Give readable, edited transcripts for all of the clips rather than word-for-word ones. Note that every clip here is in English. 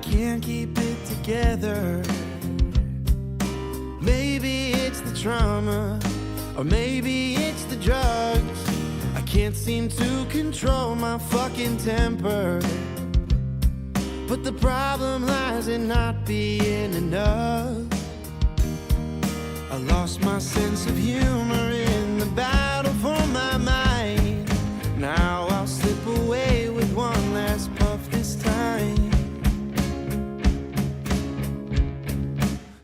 can't keep it together. Maybe it's the trauma, or maybe it's the drugs. I can't seem to control my fucking temper. But the problem lies in not being enough. I lost my sense of humor in the battle for my mind. Now I'll slip away with one last puff this time.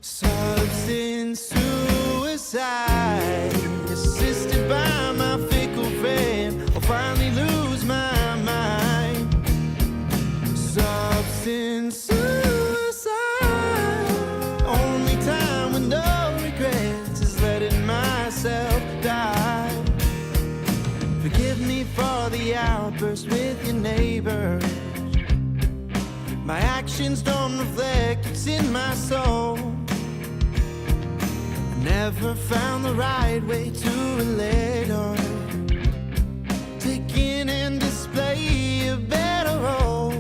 Substance suicide, assisted by my fickle friend. I'll finally lose my mind. Substance suicide, only time with no regrets is letting myself die. Forgive me for the outburst with your neighbors. My actions don't reflect what's in my soul. I never found the right way to relate or take in and display a better role.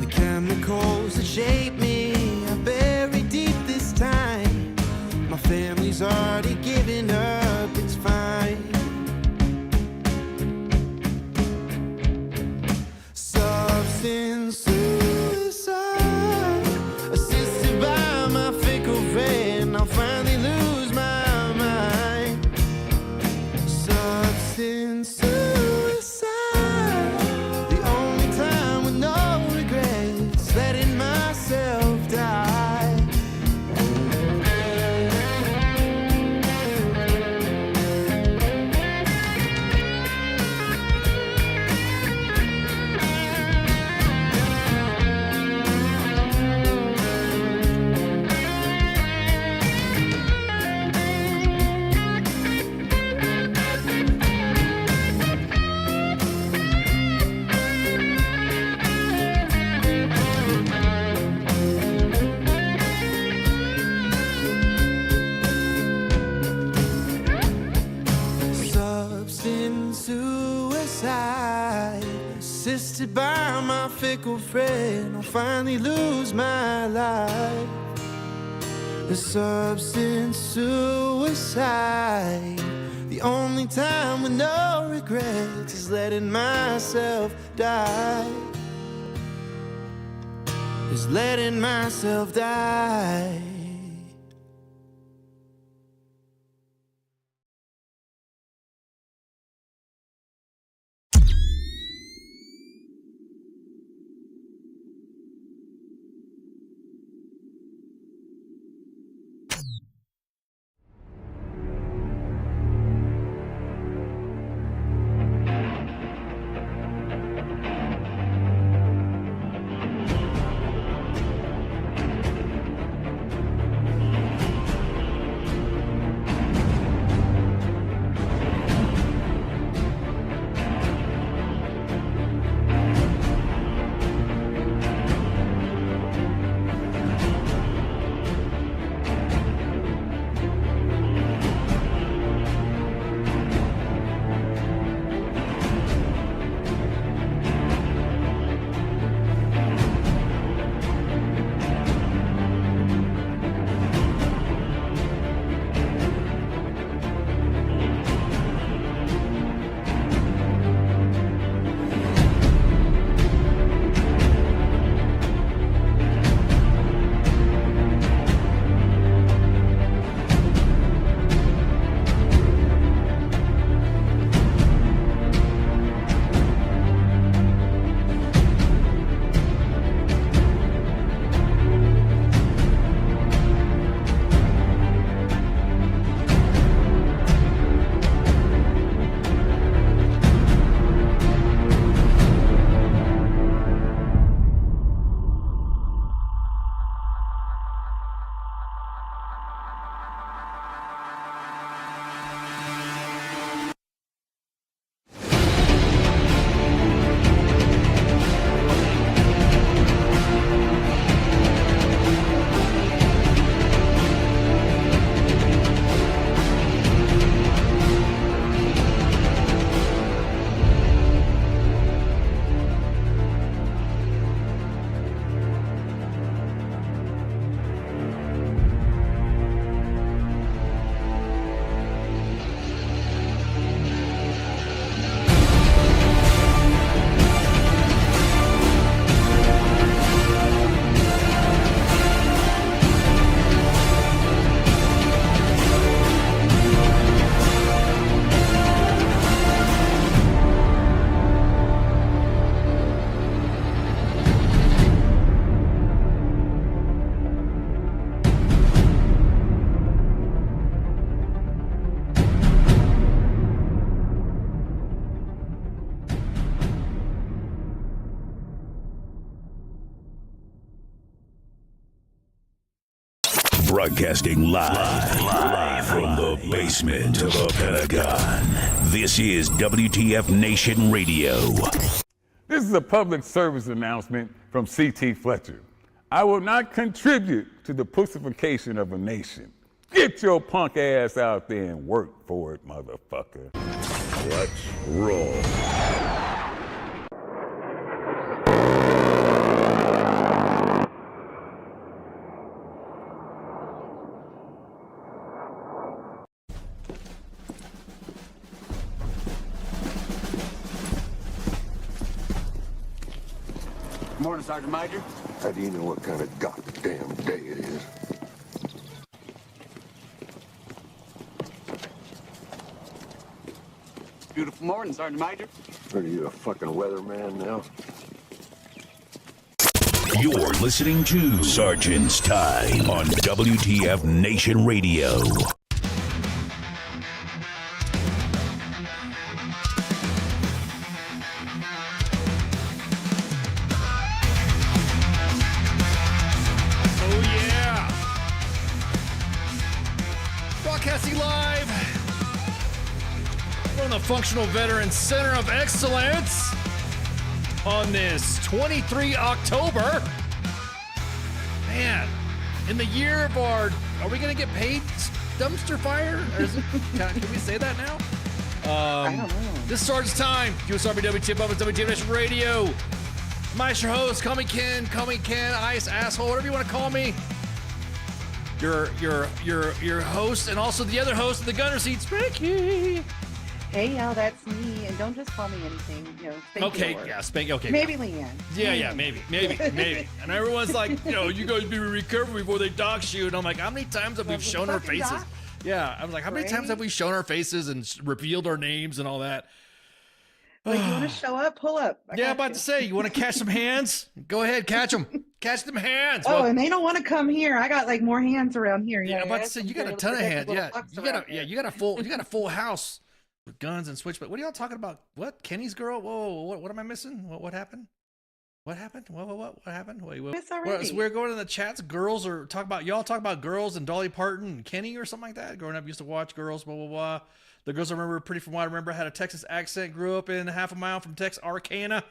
The chemicals that shape me are buried deep this time. My family's already given up, it's fine. Substance suicide, assisted by my fickle friend. I'll finally lose my mind. Substance suicide, the only time with no regrets, letting myself die. Substance suicide, assisted by my fickle friend. I'll finally lose my life. The substance suicide, the only time with no regrets is letting myself die. Is letting myself die. Broadcasting live from the basement of the Pentagon. This is WTF Nation Radio. This is a public service announcement from C.T. Fletcher. I will not contribute to the pussification of a nation. Get your punk ass out there and work for it, motherfucker. Let's roll. Morning, Sergeant Major. How do you know what kind of goddamn day it is? Beautiful morning, Sergeant Major. Are you a fucking weatherman now? You're listening to Sergeant's Time on WTF Nation Radio. Broadcasting live from the Functional Veteran Center of Excellence on this 23 October. Man, in the year of our, are we going to get paid dumpster fire? Or is it, can we say that now? I don't know. This is Sergeant's Time. USRB WTF up at WTF Nation Radio. I'm your host. Call me Ken, Ice, asshole, whatever you want to call me. Your host and also the other host of the gunner seat, Spanky. Hey, y'all, that's me. And don't just call me anything. You know, Spanky Okay, or yeah, Spanky. Okay, maybe Leanne. Yeah, maybe. And everyone's like, you guys be recovery before they dox you. And I'm like, how many times have we shown our faces? Doc? Yeah, I was like, how many times have we shown our faces and revealed our names and all that? Like, you want to show up? Pull up. I'm about to say, you want to catch some hands? Go ahead, catch them. Catch them hands. Oh, and they don't want to come here. I got like more hands around here. Yeah, I'm about to say, you got a ton of hands. Yeah, you got a full house with guns and switchblades. What are y'all talking about? What? Kenny's girl? Whoa, what am I missing? What happened? What happened? What happened? Wait, Miss already. so we're going in the chats. Girls are y'all talk about girls and Dolly Parton and Kenny or something like that. Growing up, used to watch girls. Blah blah blah. The girls I remember, pretty from what I remember, had a Texas accent. Grew up in half a mile from Texarkana.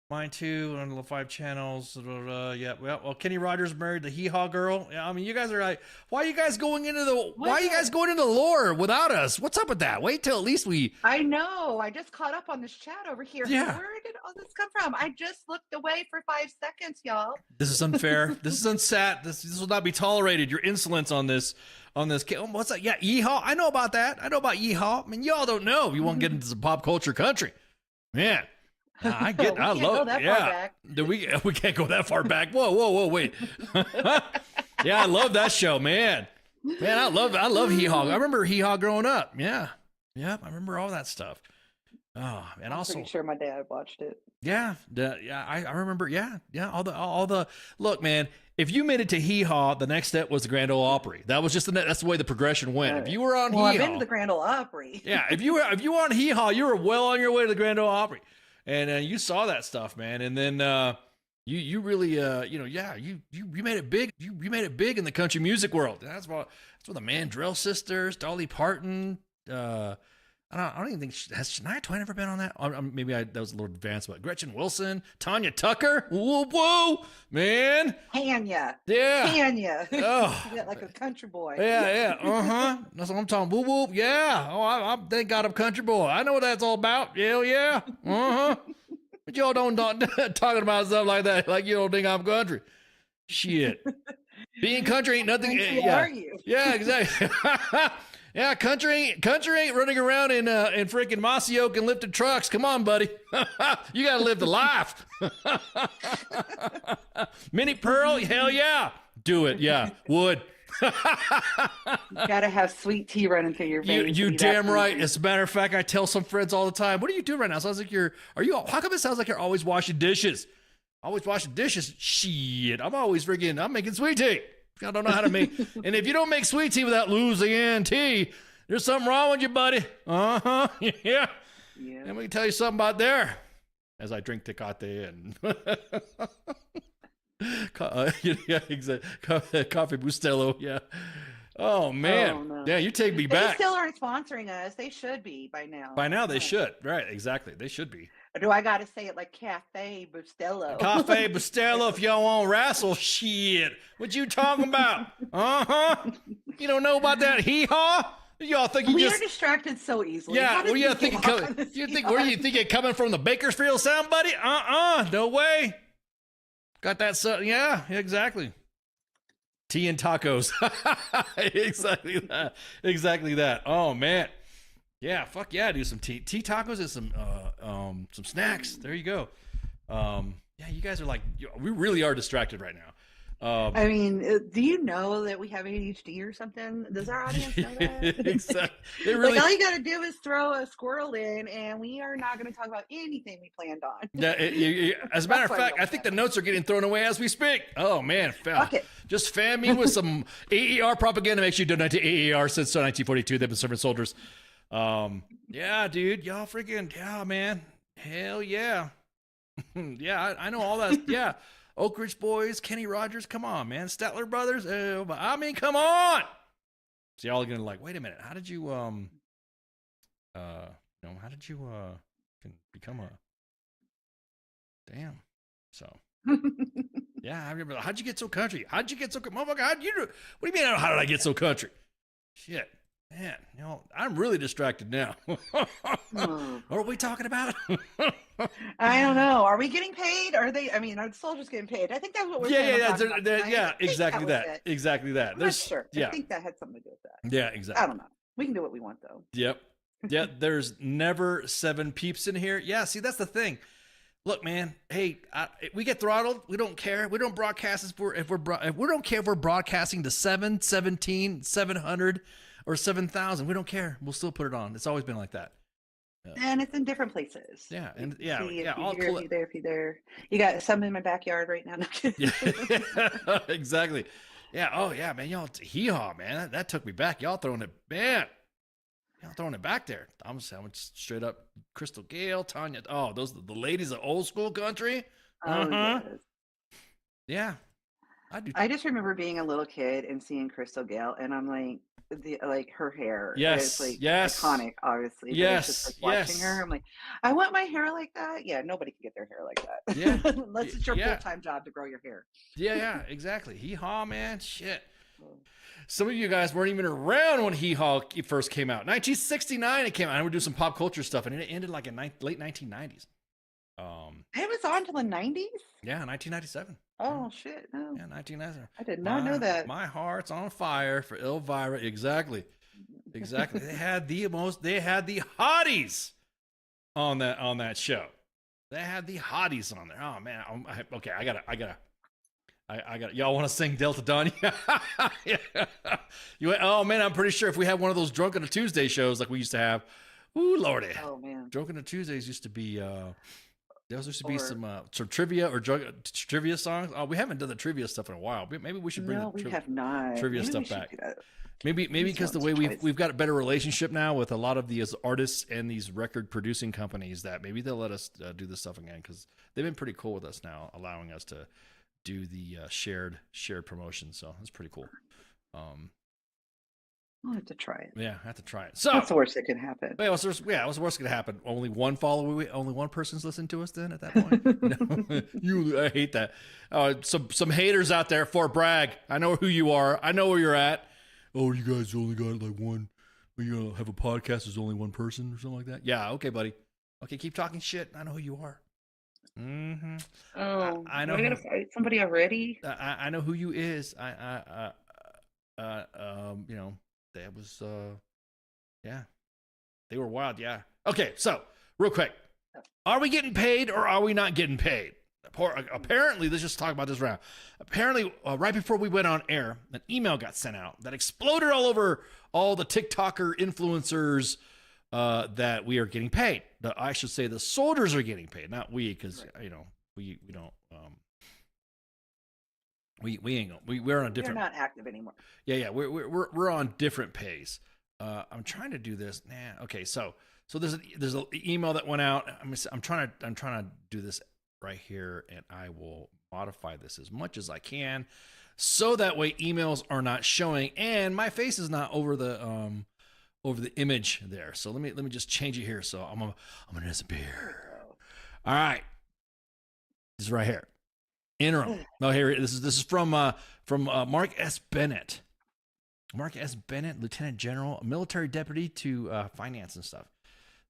Mine too, on the 5 channels. Yeah, well, Kenny Rogers married the Hee Haw girl. Yeah, I mean, you guys are like, why are you guys going into the lore without us? What's up with that? Wait till at least we. I know. I just caught up on this chat over here. Yeah. Where did all this come from? I just looked away for 5 seconds, y'all. This is unfair. This is unsat. This will not be tolerated. Your insolence on this. What's that? Yeah, Yeehaw. I know about that. I know about Yeehaw. I mean, y'all don't know. You won't get into some pop culture country, man. I get. I love. Yeah, we can't go that far back. Whoa, wait. Yeah, I love that show, man. I love Hee Haw. I remember Hee Haw growing up. Yeah, I remember all that stuff. Oh, and I'm also, pretty sure my dad watched it. Yeah, I remember. Yeah. All the look, man. If you made it to Hee Haw, the next step was the Grand Ole Opry. That was just that's the way the progression went. If you were on Hee Haw, I've been to the Grand Ole Opry. Yeah, if you were on Hee Haw, you were well on your way to the Grand Ole Opry. And you saw that stuff, man. And then you really you made it big. You made it big in the country music world. That's what the Mandrell sisters, Dolly Parton. I don't even think has Shania Twain ever been on that. Maybe that was a little advanced, but Gretchen Wilson, Tanya Tucker. Whoa, man. Tanya. Yeah. Tanya. Oh, you got like a country boy. Yeah. That's what I'm talking. Whoop whoop. Yeah. Oh, I thank God I'm country boy. I know what that's all about. Hell yeah. But y'all don't talking about stuff like that. Like you don't think I'm country. Shit. Being country ain't nothing. Yeah. Are you? Yeah. Exactly. Yeah, country ain't running around in freaking mossy oak and lifted trucks. Come on, buddy. You gotta live the life. Minnie Pearl, hell yeah. Do it, yeah. Would. You gotta have sweet tea running through your veins. You damn right. As a matter of fact, I tell some friends all the time, what are you doing right now? Sounds like how come it sounds like you're always washing dishes? Always washing dishes? Shit, I'm making sweet tea. I don't know how to make, and if you don't make sweet tea without Louisiana tea, there's something wrong with you, buddy. Yeah. And we can tell you something about there. As I drink Tecate and yeah, exactly. Coffee Bustelo, yeah. Oh man. Oh, no. Yeah, you take me They back. still aren't sponsoring us. They should be by now. By now they No. should. Right, exactly. They should be. Or do I got to say it like Cafe Bustelo? Cafe Bustelo, if y'all want wrestle shit. What you talking about? Uh-huh. You don't know about that hee-haw? Y'all think you We just are distracted so easily. yeah, How did well, you we think get off on this where you think it coming from the Bakersfield sound, buddy? No way. Got that yeah, exactly. Tea and tacos. Exactly that. Exactly that. Oh man. Yeah, fuck yeah, do some tea tacos and some snacks. There you go. Yeah, you guys are like we really are distracted right now. I mean, do you know that we have ADHD or something? Does our audience know that? Exactly. It really, like all you got to do is throw a squirrel in, and we are not going to talk about anything we planned on. yeah, as a matter of That's why fact, we I think the notes are getting thrown away as we speak. Oh man, Fuck it. just fan me with some AER propaganda. Make sure you donate to AER since 1942. They've been serving soldiers. Yeah, dude, y'all freaking yeah, man, hell yeah, yeah. I know all that. Yeah. Oak Ridge Boys, Kenny Rogers, come on, man. Statler Brothers, I mean, come on. So y'all are gonna like, wait a minute, how did you become a damn? So yeah, I remember. How'd you get so country? How'd you get so motherfucker? How'd you do? What do you mean? How did I get so country? Shit, man, I'm really distracted now. What are we talking about? I don't know. Are we getting paid? Are they? I mean, are the soldiers getting paid? I think that's what we're yeah, exactly that. Exactly that. I'm not sure. Yeah. I think that had something to do with that. Yeah, exactly. I don't know. We can do what we want though. Yep. Yeah, there's never 7 peeps in here. Yeah, see, that's the thing. Look, man. Hey, we get throttled. We don't care. We don't broadcast if we don't care if we're broadcasting to 7, 17, 700, or 7,000. We don't care. We'll still put it on. It's always been like that. And it's in different places. Yeah, and See, yeah. if you there. You got some in my backyard right now. Yeah, exactly. Yeah. Oh yeah, man. Y'all hee-haw, man. That took me back. Y'all throwing it, man. Y'all throwing it back there. I'm straight up Crystal Gale, Tanya. Oh, those the ladies of old school country. Oh, yes. Yeah. I do. I just remember being a little kid and seeing Crystal Gale, and I'm like her hair. Yes, It's like yes. iconic, obviously. But Yes, it's just like watching yes. her. I'm like, I want my hair like that. Yeah, nobody can get their hair like that. Yeah. Unless it's your Yeah. full-time job to grow your hair. Yeah, exactly. Hee haw, man. Shit. Some of you guys weren't even around when Hee Haw first came out. 1969 it came out. And we do some pop culture stuff, and it ended like in late 1990s. It was on until the 90s? Yeah, 1997. Oh, shit. No. Yeah, 1997. I did not know that. My heart's on fire for Elvira. Exactly. Exactly. They had the hotties on that show. They had the hotties on there. Oh man. Okay, I gotta. Y'all want to sing Delta Dawn? Yeah. Oh man, I'm pretty sure if we had one of those Drunk on a Tuesday shows like we used to have, ooh lordy. Oh man. Drunk on a Tuesdays used to be there used to be some trivia or trivia songs. Oh, we haven't done the trivia stuff in a while. Maybe we should bring No, we have not. trivia Maybe stuff we should back. do that. Maybe because the way Twice. we've got a better relationship now with a lot of these artists and these record producing companies that maybe they'll let us do this stuff again because they've been pretty cool with us now, allowing us to do the shared promotion. So that's pretty cool. I'll have to try it. Yeah, I have to try it. So That's the worst that can happen. what's the worst that could happen? Only one follower, only one person's listening to us then at that point? No. I hate that. Some haters out there, Fort Bragg. I know who you are. I know where you're at. Oh, you guys only got like one. You have a podcast, there's only one person or something like that? Yeah, okay, buddy. Okay, keep talking shit. I know who you are. Mm-hmm. Oh, I know. Are we gonna fight somebody already? I know who you is. That was yeah, they were wild. Yeah. Okay, so real quick, are we getting paid or are we not getting paid? Apparently, let's just talk about this round. Apparently, right before we went on air, an email got sent out that exploded all over all the TikToker influencers that we are getting paid. I should say the soldiers are getting paid, not we, because we don't. We ain't gonna. We're on a different. They're not active anymore. Yeah. We're on different pays. I'm trying to do this. Okay. So there's an email that went out. I'm trying to do this right here, and I will modify this as much as I can. so that way emails are not showing and my face is not over the image there. So let me just change it here. So I'm gonna disappear. All right, this is right here. Interim. No, here this is from Mark S. Bennett. Mark S. Bennett, Lieutenant General, military deputy to finance and stuff.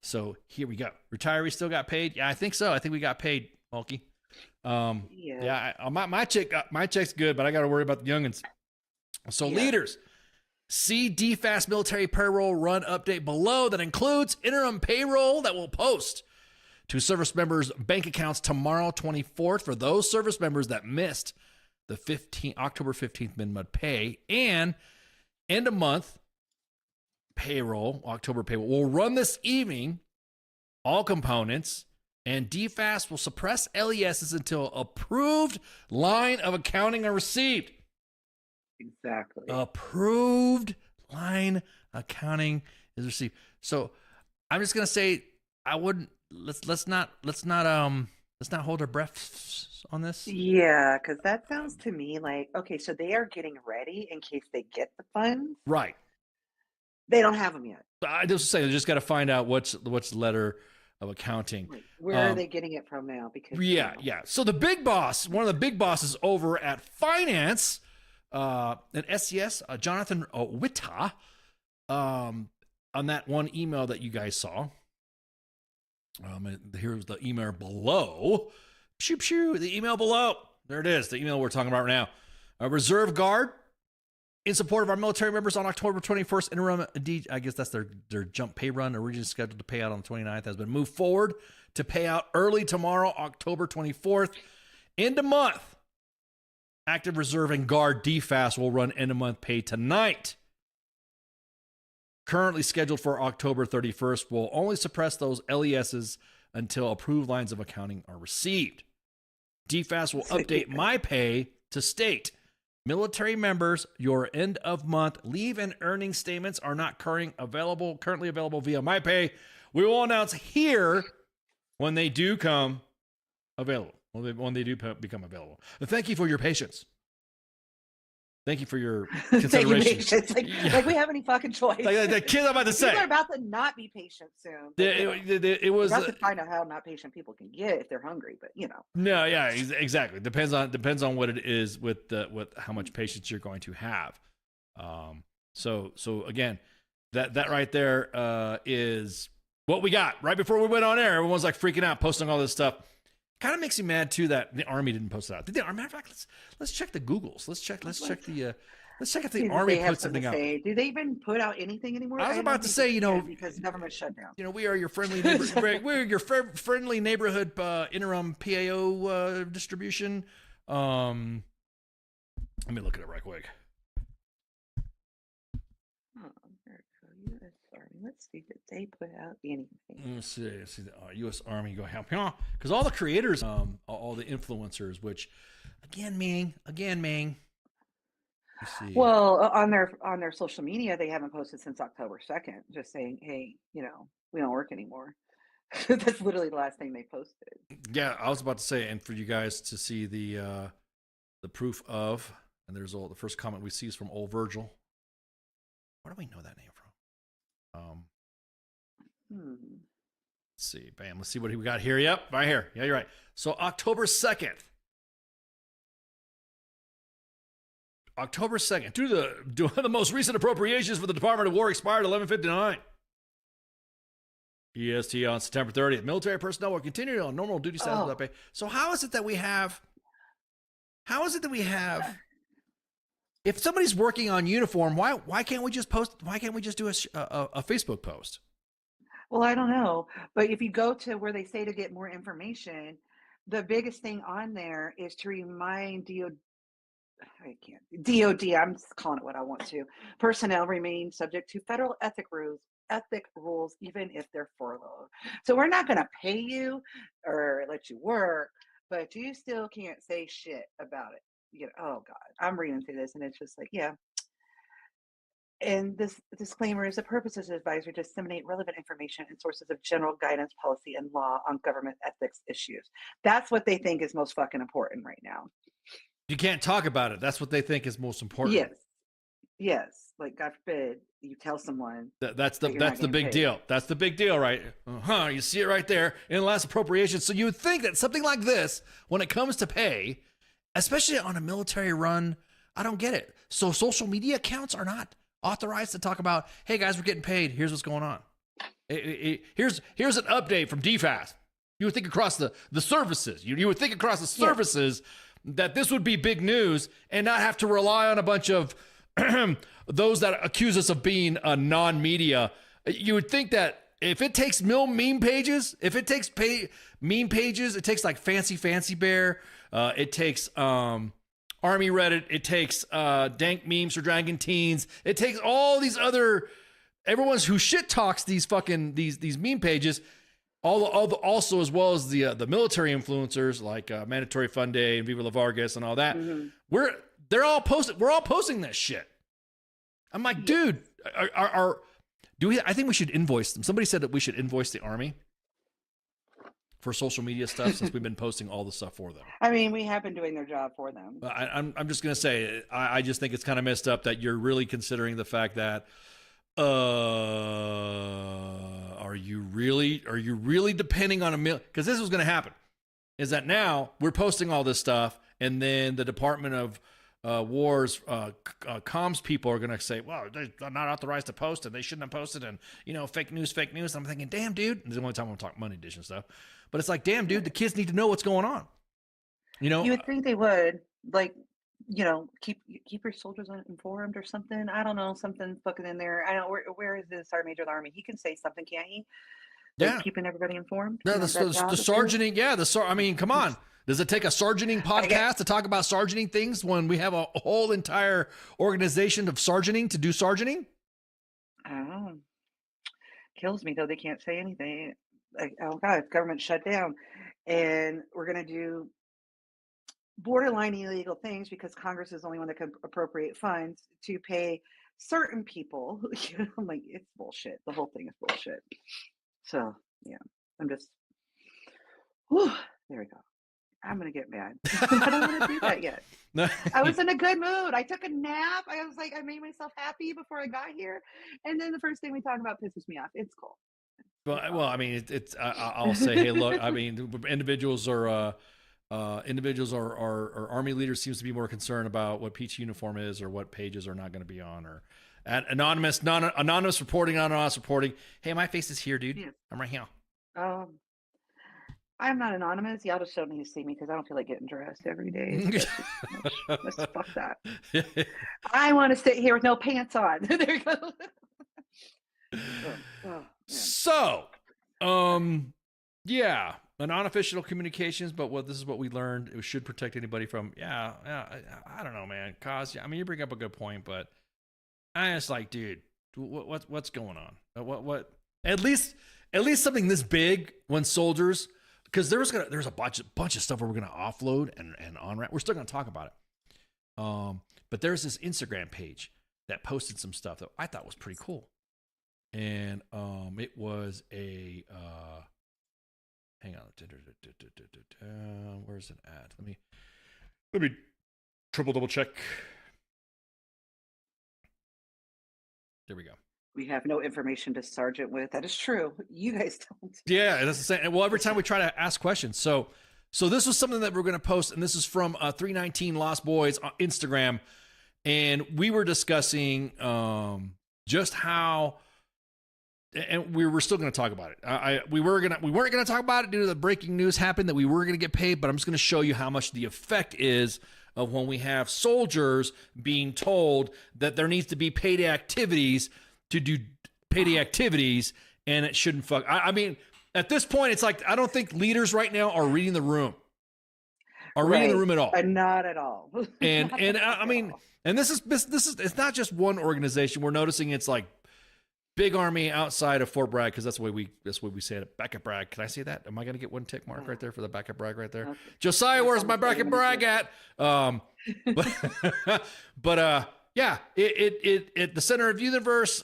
So here we go. Retirees still got paid? Yeah, I think so. I think we got paid, Mulkey. My check's good, but I got to worry about the youngins. So leaders, see DFAS military payroll run update below that includes interim payroll that will post to service members' bank accounts tomorrow, 24th, for those service members that missed the October 15th minimum pay, and end of month payroll, October payroll, will run this evening, all components, and DFAS will suppress LESs until approved line of accounting are received. Exactly. Approved line accounting is received. So I'm just gonna say I wouldn't let's not hold our breaths on this. Yeah, because that sounds to me like, okay, so they are getting ready in case they get the funds. Right. They don't have them yet. I just say they just got to find out what's letter of accounting. Wait, where are they getting it from now? Because yeah. So the big boss, one of the big bosses over at finance, and SCS, Jonathan Witta, on that one email that you guys saw. Here's the email below. The email below. There it is. The email we're talking about right now. A reserve guard in support of our military members on October 21st. Interim, I guess that's their jump pay run, originally scheduled to pay out on the 29th, has been moved forward to pay out early tomorrow, October 24th. End of month. Active reserve and guard DFAS will run end of month pay tonight. Currently scheduled for October 31st, will only suppress those LESs until approved lines of accounting are received. DFAS will update my pay to state military members, your end of month leave and earning statements are not currently available via my pay. We will announce here when they do come available, when they do become available. But thank you for your patience. Thank you for your consideration. Like we have any fucking choice. Like the kid I'm about to say. People are about to not be patient soon. It was about to find out how not patient people can get if they're hungry, but you know. No, yeah, exactly. Depends on what it is with how much patience you're going to have. So again, that right there is what we got. Right before we went on air, everyone's like freaking out, posting all this stuff. Kind of makes me mad too that the Army didn't post it out. Did the Army? Matter of fact, let's check the Googles. Let's check if the Army put something out. Do they even put out anything anymore? I was about to say, because government shutdown. We are your friendly friendly neighborhood interim PAO distribution. Let me look at it right quick. U.S. Army. Let's see, did they put out anything? Let's see the U.S. Army go help, because all the creators, all the influencers, which again, Ming. Let's see. Well, on their social media, they haven't posted since October 2nd, just saying, hey, we don't work anymore. That's literally the last thing they posted. Yeah, I was about to say, and for you guys to see the proof of, and there's the first comment we see is from old Virgil. Where do we know that name from? Let's see. Bam. Let's see what we got here. Yep, right here. Yeah, you're right. So October 2nd. Due to the most recent appropriations for the Department of War expired 11/59. EST on September 30th. Military personnel will continue on normal duty status without pay. So how is it that we have? If somebody's working on uniform, why can't we just post? Why can't we just do a Facebook post? Well, I don't know, but if you go to where they say to get more information, the biggest thing on there is to remind DOD. I'm calling it what I want to. Personnel remain subject to federal ethic rules, even if they're furloughed. So we're not going to pay you or let you work, but you still can't say shit about it. Oh God, I'm reading through this and it's just like, yeah. And this disclaimer is the purpose of this advisory to disseminate relevant information and sources of general guidance, policy, and law on government ethics issues. That's what they think is most fucking important right now. You can't talk about it. That's what they think is most important. Yes. Yes. Like, God forbid you tell someone. That's that you're the not getting big paid. deal. That's the big deal, right? You see it right there in the last appropriation. So you would think that something like this, when it comes to pay, especially on a military run, I don't get it. So social media accounts are not authorized to talk about, hey guys, we're getting paid. Here's what's going on. Here's an update from DFAS. You would think across the services. You would think across the services that this would be big news and not have to rely on a bunch of those that accuse us of being a non-media. You would think that if it takes meme pages, if it takes meme pages, it takes like Fancy Bear, it takes Army Reddit, it takes dank memes for Dragon Teens, it takes all these other everyone's who shit talks these fucking these meme pages. Also, as well as the military influencers like Mandatory Fun Day and Viva La Vargas and all that, we're all posting this shit. I'm like, dude, I think we should invoice them. Somebody said that we should invoice the Army for social media stuff since we've been posting all the stuff for them. I mean, we have been doing their job for them. I'm just gonna say, I just think it's kind of messed up that you're really considering the fact that. Are you really depending on because this was going to happen is that now we're posting all this stuff and then the Department of War's comms people are going to say, well, they're not authorized to post and they shouldn't have posted and fake news. I'm thinking, damn dude, this is the only time I'm talking Money Edition stuff, but it's like, damn dude, the kids need to know what's going on. You would think they would, like, keep your soldiers informed or something. I don't know, something fucking in there. I don't. Where is the Sergeant Major of the Army? He can say something, can't he? Like, keeping everybody informed. Yeah, the sergeanting. Yeah, I mean, come on. Does it take a sergeanting podcast to talk about sergeanting things when we have a whole entire organization of sergeanting to do sergeanting? I don't know. Kills me though. They can't say anything. Like, oh God, government shut down, and we're gonna do borderline illegal things because Congress is the only one that can appropriate funds to pay certain people. I'm like, it's bullshit. The whole thing is bullshit. So yeah, I'm just, there we go. I'm gonna get mad. I don't want to do that yet. I was in a good mood. I took a nap. I was like, I made myself happy before I got here, and then the first thing we talk about pisses me off. It's cool. Well, I mean, I'll say, hey, look, I mean, individuals are Army leaders seems to be more concerned about what peach uniform is or what pages are not going to be on or anonymous reporting, anonymous reporting. Hey, my face is here, dude. Yeah. I'm right here. I'm not anonymous. Y'all just don't need to see me because I don't feel like getting dressed every day. Let's fuck that. I want to sit here with no pants on. There you go. So, yeah. An unofficial communications, but this is what we learned. It should protect anybody from. I don't know, man. I mean, you bring up a good point, but I just like, dude, what's going on? What? At least something this big when soldiers, because there's a bunch of stuff where we're gonna offload and on ramp. We're still gonna talk about it. But there's this Instagram page that posted some stuff that I thought was pretty cool, and it was a. Hang on. Where's it at? Let me double check. There we go. We have no information to sergeant with. That is true. You guys don't. Yeah, that's the same. Well, every time we try to ask questions. So this was something that we're going to post, and this is from 319 Lost Boys on Instagram, and we were discussing just how. And we were still going to talk about it. We weren't going to talk about it due to the breaking news happened that we were going to get paid, but I'm just going to show you how much the effect is of when we have soldiers being told that there needs to be payday activities to do payday activities, and it shouldn't fuck. I mean, at this point, it's like I don't think leaders right now are reading the room. Reading the room at all. Not at all. And I mean, and this is it's not just one organization. We're noticing it's like Big Army outside of Fort Bragg, because that's the way we say it. Back at Bragg. Can I say that? Am I going to get one tick mark right there for the back at Bragg right there? Okay. Josiah, where's my back at Bragg at? Yeah, it the center of universe.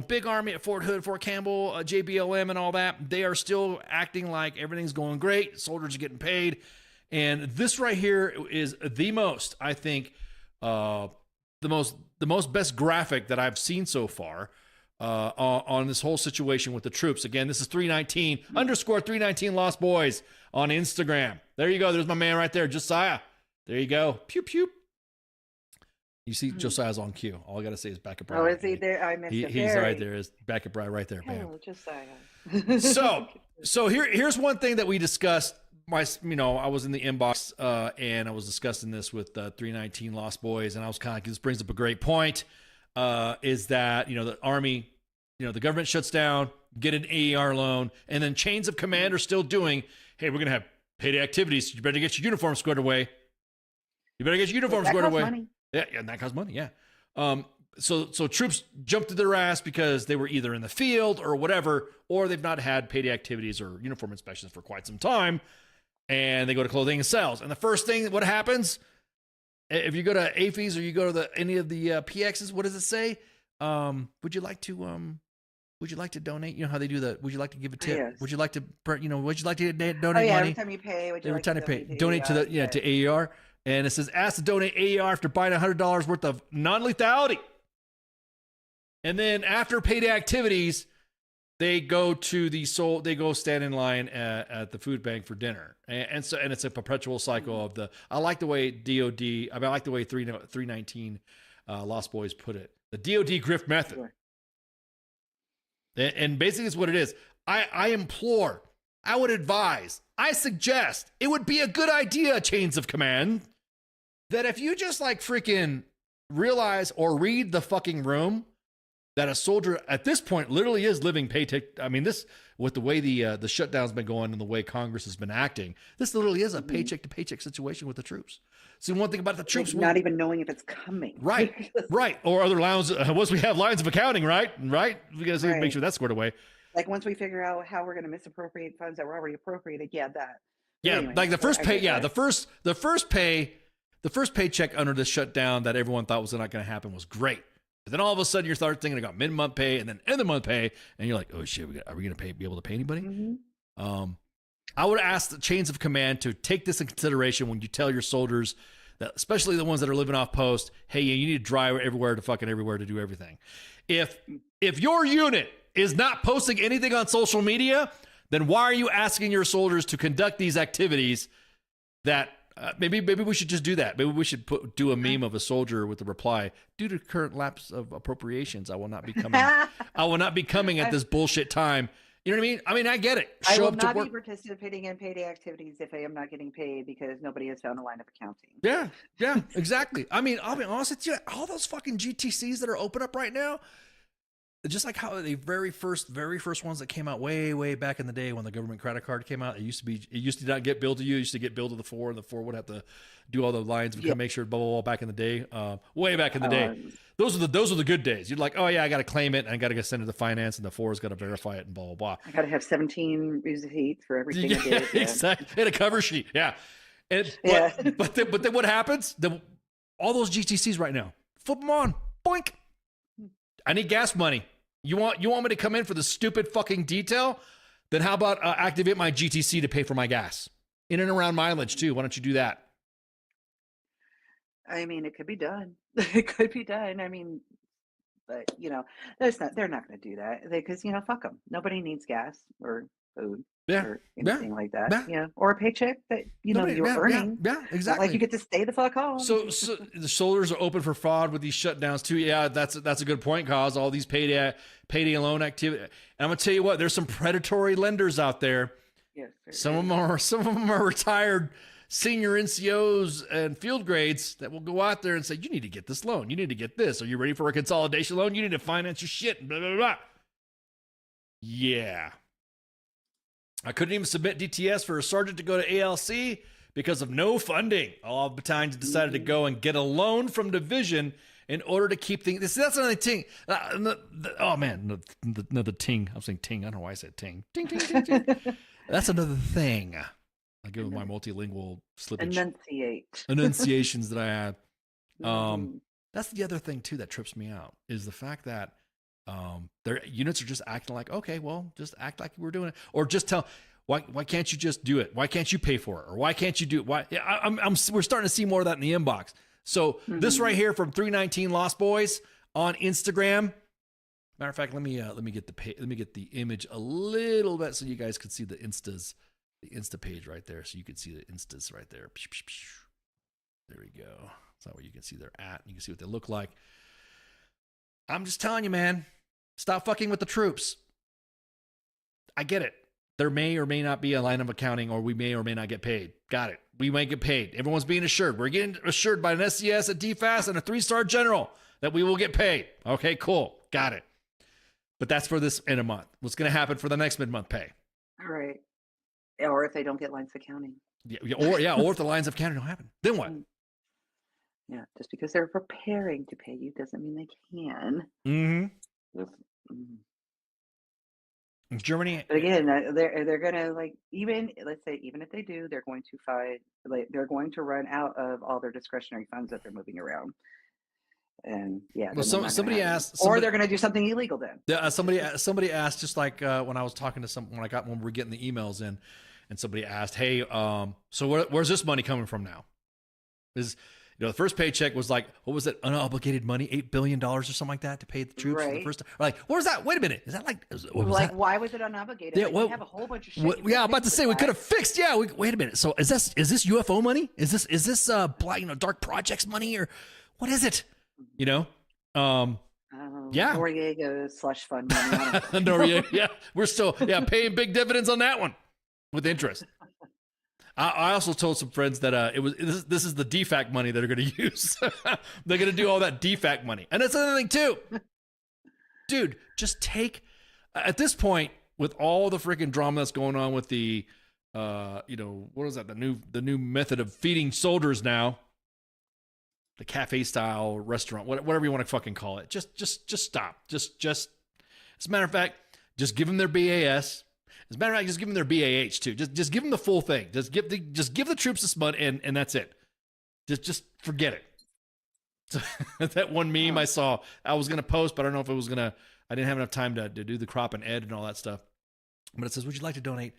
Big Army at Fort Hood, Fort Campbell, JBLM, and all that. They are still acting like everything's going great. Soldiers are getting paid, And this right here is the most, I think, the most best graphic that I've seen so far on this whole situation with the troops. Again, this is 319_319 Lost Boys on Instagram. There you go. There's my man right there, Josiah. There you go. Pew pew. You see, Josiah's on cue. All I got to say is backup Bride. Oh, is he there? I missed it. He's right there. Is backup Bride right there. Bam. Oh, Josiah. So here's one thing that we discussed. I was in the inbox and I was discussing this with 319 Lost Boys, and I was kind of, this brings up a great point, is that, the Army, the government shuts down, get an AER loan, and then chains of command are still doing, hey, we're going to have payday activities. You better get your uniform squared away. Money. Yeah, and that costs money, yeah. So troops jumped to their ass because they were either in the field or whatever, or they've not had payday activities or uniform inspections for quite some time, and they go to clothing and sales. And the first thing, what happens, if you go to AFES or you go to any of the PXs, what does it say? Would you like to donate? You know how they do that? Would you like to give a tip? Yes. Would you like to, would you like to donate money? money? Every time you pay, Donate to AER. And it says, ask to donate AER after buying $100 worth of non-lethality. And then after payday activities, they go stand in line at the food bank for dinner. And it's a perpetual cycle of I like the way 319 Lost Boys put it. The DOD grift method. Sure. And basically it's what it is. I implore, I would advise, I suggest, it would be a good idea, chains of command, that if you just freaking realize or read the fucking room, that a soldier at this point literally is living paycheck. I mean, this, with the way the shutdown's been going and the way Congress has been acting, this literally is a paycheck to paycheck situation with the troops. See, one thing about the troops, not even knowing if it's coming. Right. Or other lines. Once we have lines of accounting, right, we got to make sure that's squared away. Like once we figure out how we're going to misappropriate funds that were already appropriated, that. Yeah, anyway, like the first pay. Yeah, the first paycheck under the shutdown that everyone thought was not going to happen was great. But then all of a sudden you start thinking about mid-month pay and then end-of-month pay, and you're like, oh shit, are we going to be able to pay anybody? Mm-hmm. I would ask the chains of command to take this in consideration when you tell your soldiers, that, especially the ones that are living off post, hey, you need to drive everywhere to do everything. If your unit is not posting anything on social media, then why are you asking your soldiers to conduct these activities that maybe we should just do that. Maybe we should do a meme of a soldier with the reply, due to current lapse of appropriations, I will not be coming at this bullshit time. You know what I mean? I mean, I get it. I will not be participating in payday activities if I am not getting paid because nobody has found a line of accounting. Yeah, exactly. I mean, I'll be honest with you, all those fucking GTCs that are open up right now, just like how the very first ones that came out way back in the day when the government credit card came out, it used to not get billed to you. It used to get billed to the 4, and the 4 would have to do all the lines and make sure blah blah blah back in the day. Way back in the day, those are the good days. You're like, oh yeah, I got to claim it and I got to send it to finance, and the 4's got to verify it and blah blah blah. I got to have 17 receipts for everything I did. Yeah. Exactly, and a cover sheet. Yeah, but then what happens? All those GTCs right now, flip them on, boink. I need gas money. You want me to come in for the stupid fucking detail? Then how about activate my GTC to pay for my gas? In and around mileage too. Why don't you do that? I mean, it could be done. It could be done. I mean, but they're not going to do that because fuck them. Nobody needs gas or food or anything like that. Yeah, or a paycheck that you're earning. Yeah, exactly. Like you get to stay the fuck home. So the soldiers are open for fraud with these shutdowns too. Yeah, that's a good point, cause all these payday loan activity. And I'm gonna tell you what, there's some predatory lenders out there. Yes, some of them are retired senior NCOs and field grades that will go out there and say, you need to get this loan. You need to get this. Are you ready for a consolidation loan? You need to finance your shit. Blah, blah, blah. Yeah. I couldn't even submit DTS for a sergeant to go to ALC because of no funding. All battalions decided to go and get a loan from division in order to keep things. That's another thing. Oh man, another ting. I'm saying ting. I don't know why I said ting. Ting, ting, ting, ting. That's another thing. I give my multilingual slippage. Enunciations that I had. That's the other thing too that trips me out is the fact that their units are just acting like, okay, well, just act like we're doing it, or just tell. Why can't you just do it? Why can't you pay for it? Or why can't you do it? Why? Yeah, we're starting to see more of that in the inbox. So this right here from 319 Lost Boys on Instagram. Matter of fact, let me get the image a little bit so you guys can see the Insta page right there. So you can see the Instas right there. There we go. That's not where you can see they're at. You can see what they look like. I'm just telling you, man, stop fucking with the troops. I get it. There may or may not be a line of accounting, or we may or may not get paid. Got it. We might get paid. Everyone's being assured. We're getting assured by an SCS, a DFAS, and a 3-star general that we will get paid. Okay, cool. Got it. But that's for this in a month. What's going to happen for the next mid-month pay? All right. Or if they don't get lines of counting. Or if the lines of counting don't happen. Then what? Yeah, just because they're preparing to pay you doesn't mean they can. Mm-hmm. Mm. Germany. But again, they're gonna even if they do, they're going to find they're going to run out of all their discretionary funds that they're moving around. And yeah, well, somebody asked, or they're going to do something illegal then. Yeah, somebody asked, just like when I was talking to when we were getting the emails in, and somebody asked, hey, so where's this money coming from now? Is the first paycheck was like, what was it, unobligated money, $8 billion or something like that to pay the troops for the first time? Like, what was that? Wait a minute, is that why was it unobligated? Yeah, we have a whole bunch of shit. Yeah, I'm about to say we could have fixed. Yeah, wait a minute. So is this UFO money? Is this dark projects money, or what is it? Yeah. Noriega slush fund money. Noriega, yeah. We're still paying big dividends on that one with interest. I also told some friends that this is the DFAC money that are going to use. They're going to do all that DFAC money. And that's another thing too. Dude, just take, at this point, with all the freaking drama that's going on with the what is that? The new method of feeding soldiers now. The cafe style restaurant, whatever you want to fucking call it. Just stop. Just as a matter of fact, just give them their BAS. As a matter of fact, just give them their BAH too. Just give them the full thing. Just give the troops this money, and that's it. Just forget it. So, that one meme I saw, I was gonna post, but I don't know if I didn't have enough time to do the crop and ed and all that stuff. But it says, would you like to donate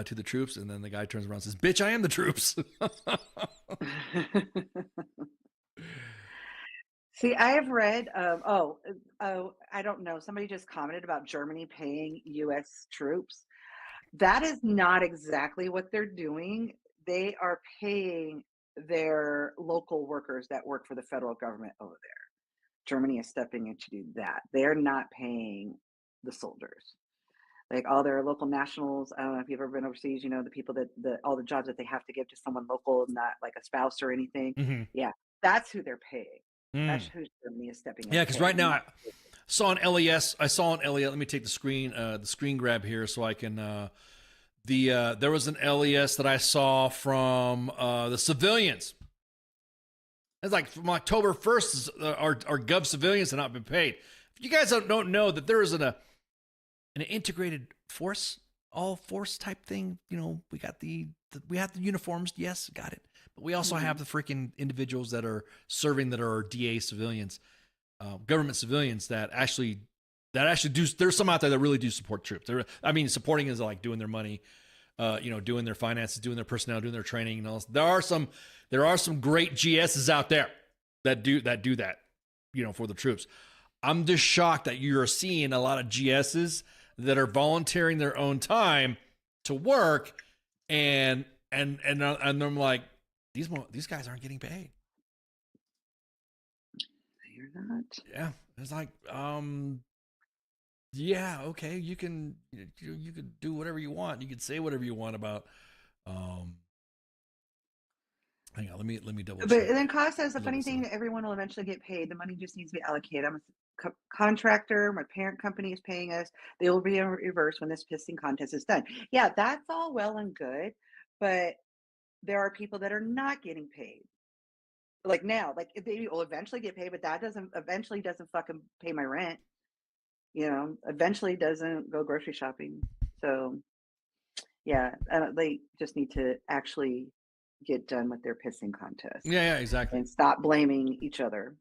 to the troops? And then the guy turns around and says, bitch, I am the troops. See, I have read, I don't know. Somebody just commented about Germany paying U.S. troops. That is not exactly what they're doing. They are paying their local workers that work for the federal government over there. Germany is stepping in to do that. They're not paying the soldiers. Like all their local nationals. I don't know if you've ever been overseas, the people all the jobs that they have to give to someone local, not like a spouse or anything. Mm-hmm. Yeah, that's who they're paying. That's who Germany is stepping in. Yeah, because right now I saw an LES. Let me take the screen grab here so I can. There was an LES that I saw from the civilians. It's like from October 1st, our Gov civilians have not been paid. If you guys don't know that there is an integrated force, all force type thing. We got we have the uniforms. Yes, got it. But we also have the freaking individuals that are serving that are DA civilians, government civilians that actually do. There's some out there that really do support troops. Supporting is like doing their money, doing their finances, doing their personnel, doing their training. And all. There are some great GSs out there that do that, for the troops. I'm just shocked that you're seeing a lot of GSs that are volunteering their own time to work, and I'm like, these guys aren't getting paid. They're not. Yeah, it's like, yeah, okay, you can do whatever you want. You can say whatever you want about. Hang on, let me double check. But then Cost says the funny thing, everyone will eventually get paid. The money just needs to be allocated. I'm a contractor. My parent company is paying us. They will be in reverse when this pissing contest is done. Yeah, that's all well and good, but there are people that are not getting paid. Like now, like they will eventually get paid, but that doesn't fucking pay my rent. Eventually doesn't go grocery shopping. So yeah, they just need to actually get done with their pissing contest. Yeah, exactly. And stop blaming each other.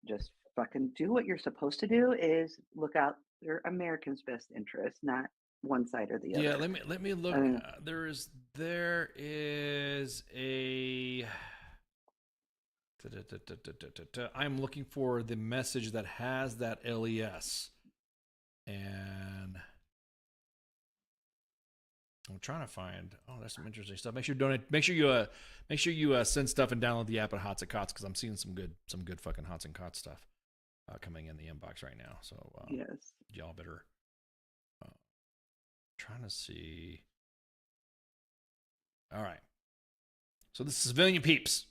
Just fucking do what you're supposed to do, is look out for Americans' best interest, not one side or the other. Yeah, let me look. There is a. I'm looking for the message that has that LES, and I'm trying to find. Oh, there's some interesting stuff. Make sure you donate. Make sure you send stuff and download the app at Hots and Cots, because I'm seeing some good fucking Hots and Cots stuff coming in the inbox right now. So yes, y'all better. Trying to see. All right. So this is civilian peeps.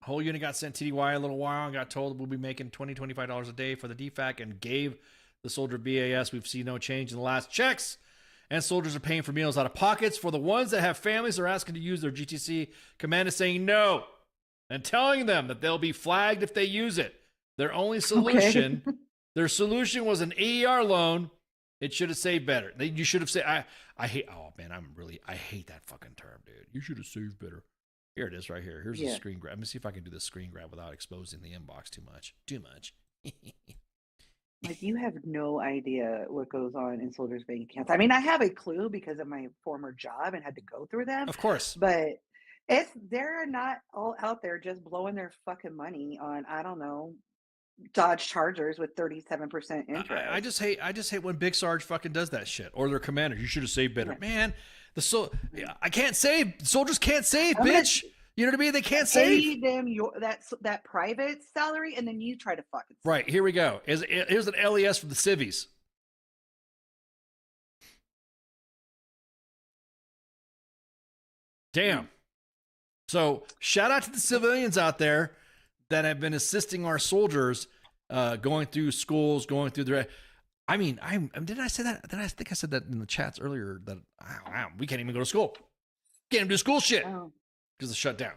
Whole unit got sent TDY a little while and got told we'll be making $20, $25 a day for the DFAC, and gave the soldier BAS. We've seen no change in the last checks, and soldiers are paying for meals out of pockets. For the ones that have families, they're asking to use their GTC. Command is saying no and telling them that they'll be flagged if they use it. Their only solution, their solution was an AER loan. It should have saved better. You should have said, I hate, oh man, I hate that fucking term, dude. You should have saved better. Here it is right here. Here's the screen grab. Let me see if I can do this screen grab without exposing the inbox too much. Like, you have no idea what goes on in soldiers' bank accounts. I mean, I have a clue because of my former job and had to go through them. Of course. But they're not all out there just blowing their fucking money on, I don't know, Dodge Chargers with 37% interest. I just hate when Big Sarge fucking does that shit, or their commander. You should have saved better, man. I can't save. Soldiers can't save, bitch. You know what I mean? They can't save. Pay them that private salary, and then you try to fucking save. Right, here we go. Here's an LES for the civvies. Damn. So shout out to the civilians out there that have been assisting our soldiers going through schools, going through their. I mean, didn't I say that? I think I said that in the chats earlier that we can't even go to school. Can't even do school shit because of shut down.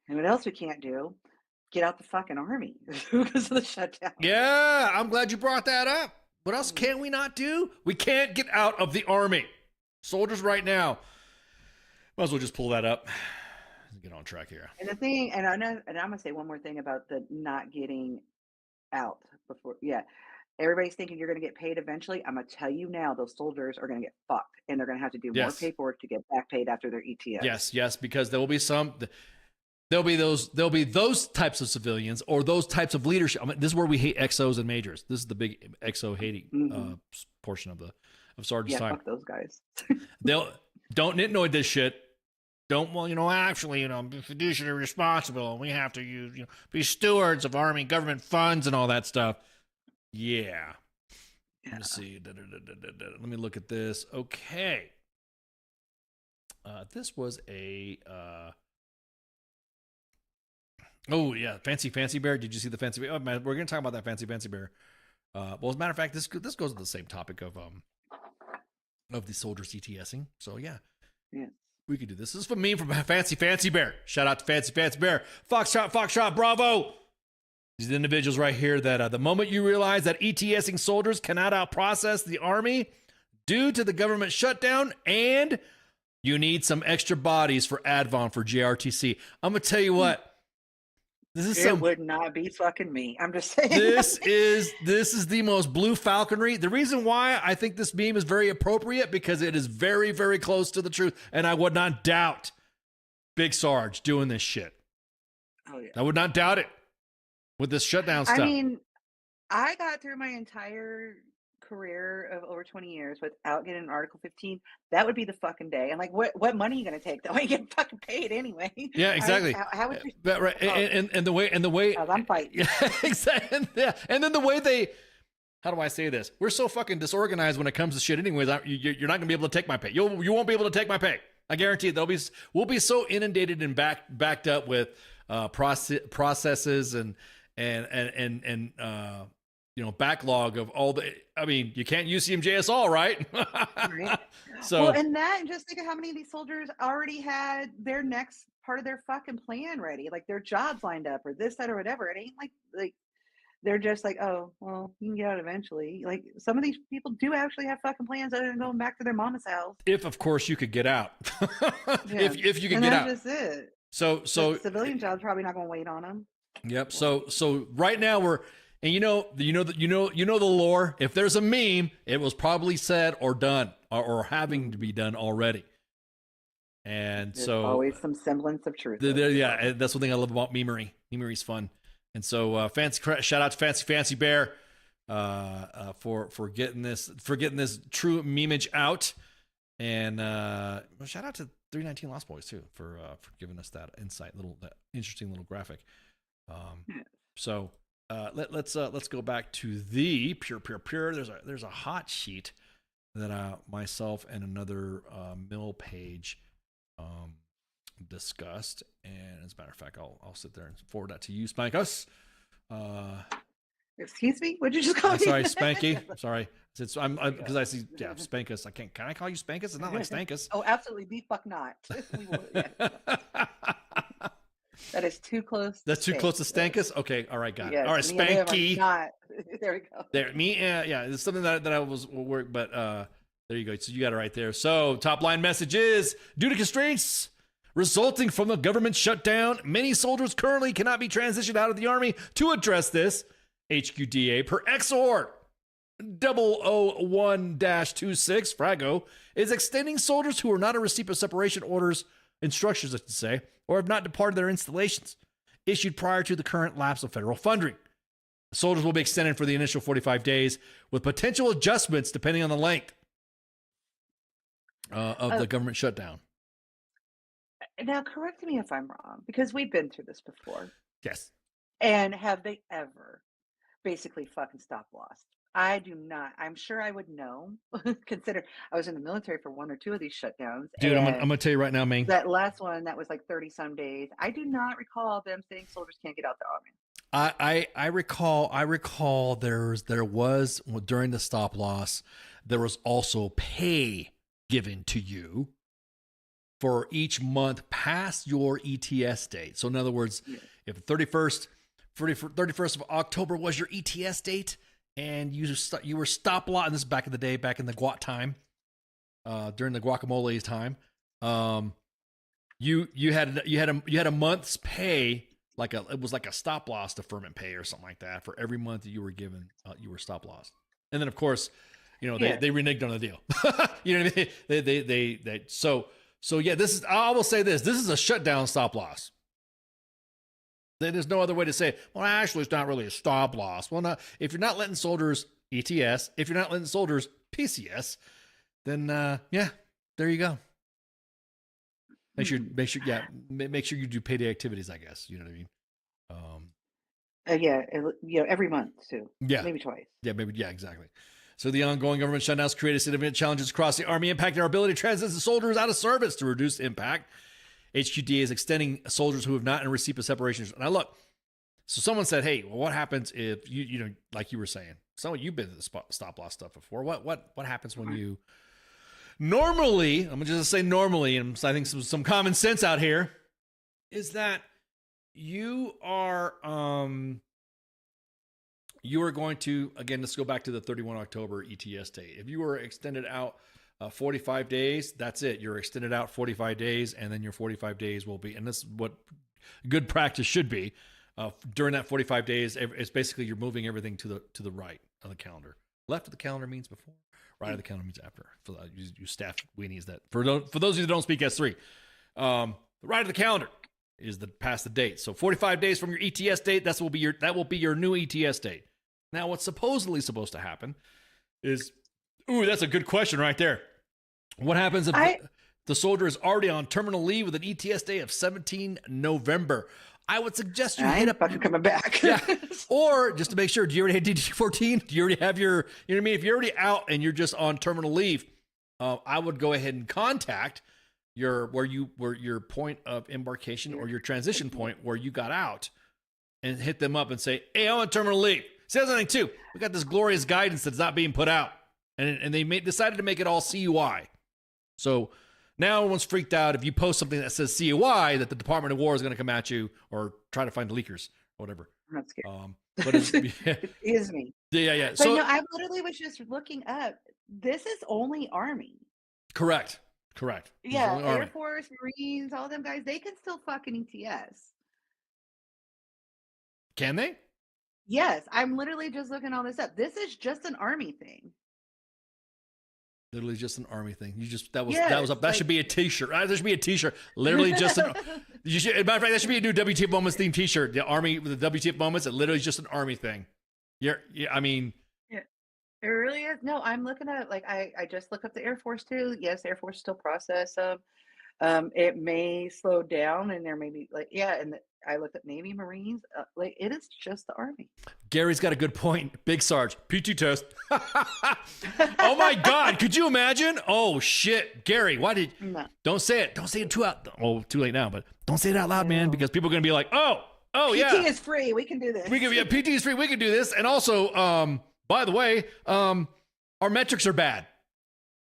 And what else we can't do? Get out the fucking army because of the shutdown. Yeah, I'm glad you brought that up. What else can we not do? We can't get out of the army. Soldiers right now. Might as well just pull that up. Get on track here. And the thing, and I'm gonna say one more thing about the not getting out before. Yeah, everybody's thinking you're gonna get paid eventually. I'm gonna tell you now, those soldiers are gonna get fucked, and they're gonna have to do more paperwork to get back paid after their ETS. Yes, because there will be those types of civilians or those types of leadership. I mean, this is where we hate XOs and majors. This is the big XO hating portion of Sergeant's time. Fuck those guys. Don't nitnoid this shit. Actually, be fiduciary responsible. We have to be stewards of Army government funds and all that stuff. Yeah. Let me see. Let me look at this. Okay. This was a. Oh yeah, fancy bear. Did you see the fancy bear? Oh, man, we're gonna talk about that fancy bear. Well, as a matter of fact, this goes to the same topic of the soldiers ETSing. So yeah. We could do this. This is from me, from Fancy Bear. Shout out to Fancy Bear. Foxtrot, bravo. These individuals right here that the moment you realize that ETSing soldiers cannot outprocess the Army due to the government shutdown, and you need some extra bodies for Advon for JRTC. I'm going to tell you what. It would not be fucking me. I'm just saying. This is the most blue falconry. The reason why I think this meme is very appropriate, because it is very, very close to the truth, and I would not doubt Big Sarge doing this shit. Oh yeah, I would not doubt it with this shutdown stuff. I mean, I got through my entire career of over 20 years without getting an Article 15. That would be the fucking day. I'm like, what money are you gonna take? That way you get fucking paid anyway. Yeah, exactly. How would you? But, right, and the way I'm fighting. Yeah, exactly. Yeah. And then the way they, how do I say this? We're so fucking disorganized when it comes to shit. Anyways, you're not gonna be able to take my pay. You won't be able to take my pay. I guarantee we'll be so inundated and backed up with processes and backlog of all the. I mean, you can't use CMJS all, right? Right. So, well, and just think of how many of these soldiers already had their next part of their fucking plan ready, like their jobs lined up or this, that, or whatever. It ain't like they're just like, oh, well, you can get out eventually. Like, some of these people do actually have fucking plans other than going back to their mama's house. If, of course, you could get out. Yeah. If you can get out. That's just it. So the civilian job's probably not going to wait on them. Yep. So right now And you know the lore. If there's a meme, it was probably said or done or having to be done already. And There's so always some semblance of truth. yeah, that's one thing I love about memery. Memery's fun. And so shout out to Fancy Bear for getting this true memeage out. And shout out to 319 Lost Boys too for giving us that insight, that interesting little graphic. So let's go back to the pure. There's a hot sheet that myself and another mill page discussed, and as a matter of fact, I'll sit there and forward that to you, Spankus. Excuse me, what'd you just call me? Sorry, Spanky. Sorry, I'm because I see Spankus. Can I call you Spankus? It's not like Stankus. Oh, absolutely, the fuck not. We will, yeah. That is too close. That's too close to Stankus. Okay, all right, got it. Yes, All right, Spanky. There we go. There, yeah, it's something that I was work, but there you go. So you got it right there. So top line message is: due to constraints resulting from the government shutdown, many soldiers currently cannot be transitioned out of the Army. To address this, HQDA per XOR 001-26 Frago is extending soldiers who are not in receipt of separation orders, instructions, I should say, or have not departed their installations issued prior to the current lapse of federal funding. The soldiers will be extended for the initial 45 days with potential adjustments depending on the length of the government shutdown. Now, correct me if I'm wrong, because we've been through this before. Yes. And have they ever basically fucking stop loss? I do not. I'm sure I would know. Consider I was in the military for one or two of these shutdowns. Dude, I'm gonna tell you right now, man. That last one, that was like 30 some days. I do not recall them saying soldiers can't get out the Army. I recall there was during the stop loss, there was also pay given to you for each month past your ETS date. So in other words, if the 31st of October was your ETS date and you were stop loss, and this is back in the day, back in the guac time, during the guacamole time, you had a month's pay, it was like a stop loss deferment pay or something like that for every month that you were given, you were stop loss. And then of course, they reneged on the deal. You know what I mean? They so yeah, I will say this is a shutdown stop loss. There's no other way to say it. Well, actually, it's not really a stop loss. Well, if you're not letting soldiers ETS, if you're not letting soldiers PCS, then there you go. Make sure you do payday activities, I guess. You know what I mean? Every month too. Yeah, maybe twice. Yeah, exactly. So the ongoing government shutdowns created significant challenges across the Army, impacting our ability to transit the soldiers out of service. To reduce impact, HQDA is extending soldiers who have not in receipt of separations. Now look, so someone said, "Hey, well, what happens if you like you were saying? So you've been to the stop loss stuff before. What happens when you normally? I'm gonna just say normally, and I think some common sense out here is that you are going to, again, let's go back to the 31 October ETS date. If you were extended out 45 days, that's it. You're extended out 45 days, and then your 45 days will be, and this is what good practice should be. During that 45 days, it's basically you're moving everything to the right of the calendar. Left of the calendar means before. Right of the calendar means after. For you staff weenies that for those of you that don't speak S3, the right of the calendar is past the date. So 45 days from your ETS date, that will be your new ETS date. Now, what's supposedly supposed to happen is, that's a good question right there. What happens if the soldier is already on terminal leave with an ETS date of 17 November? I would suggest you hit up coming back. Yeah. Or just to make sure, do you already have DD-14? Do you already have your, you know what I mean? If you're already out and you're just on terminal leave, I would go ahead and contact your point of embarkation or your transition point where you got out and hit them up and say, "Hey, I'm on terminal leave." See, that's another thing too. We got this glorious guidance that's not being put out, and they decided to make it all CUI. So now everyone's freaked out if you post something that says CUI that the Department of War is going to come at you or try to find the leakers or whatever. I'm not scared. But It is me. Yeah. But So I literally was just looking up. This is only Army. correct. Yeah, Only Air Army. Force, Marines, all them guys, they can still fucking ETS. Can they? Yes, I'm literally just looking all this up. This is just an Army thing. Literally just an Army thing. You just that Yes, was that like- should be a T-shirt. There should be a T-shirt. Literally just an. You should, as a matter of fact, that should be a new WTF Moments themed T-shirt. The Army with the WTF Moments. It literally is just an Army thing. I mean, It really is. No, I'm looking at like I just look up the Air Force too. Yes, Air Force still process them. It may slow down, and there may be like and I looked at Navy, Marines. Like it is just the Army. Gary's got a good point. Big Sarge, PT test. Oh my God, could you imagine? Oh shit, Gary, why did? No. Don't say it. Don't say it too out. Oh, too late now. But don't say it out loud, man, because people are gonna be like, oh yeah. PT is free. We can do this. PT is free. We can do this. And also, by the way, our metrics are bad.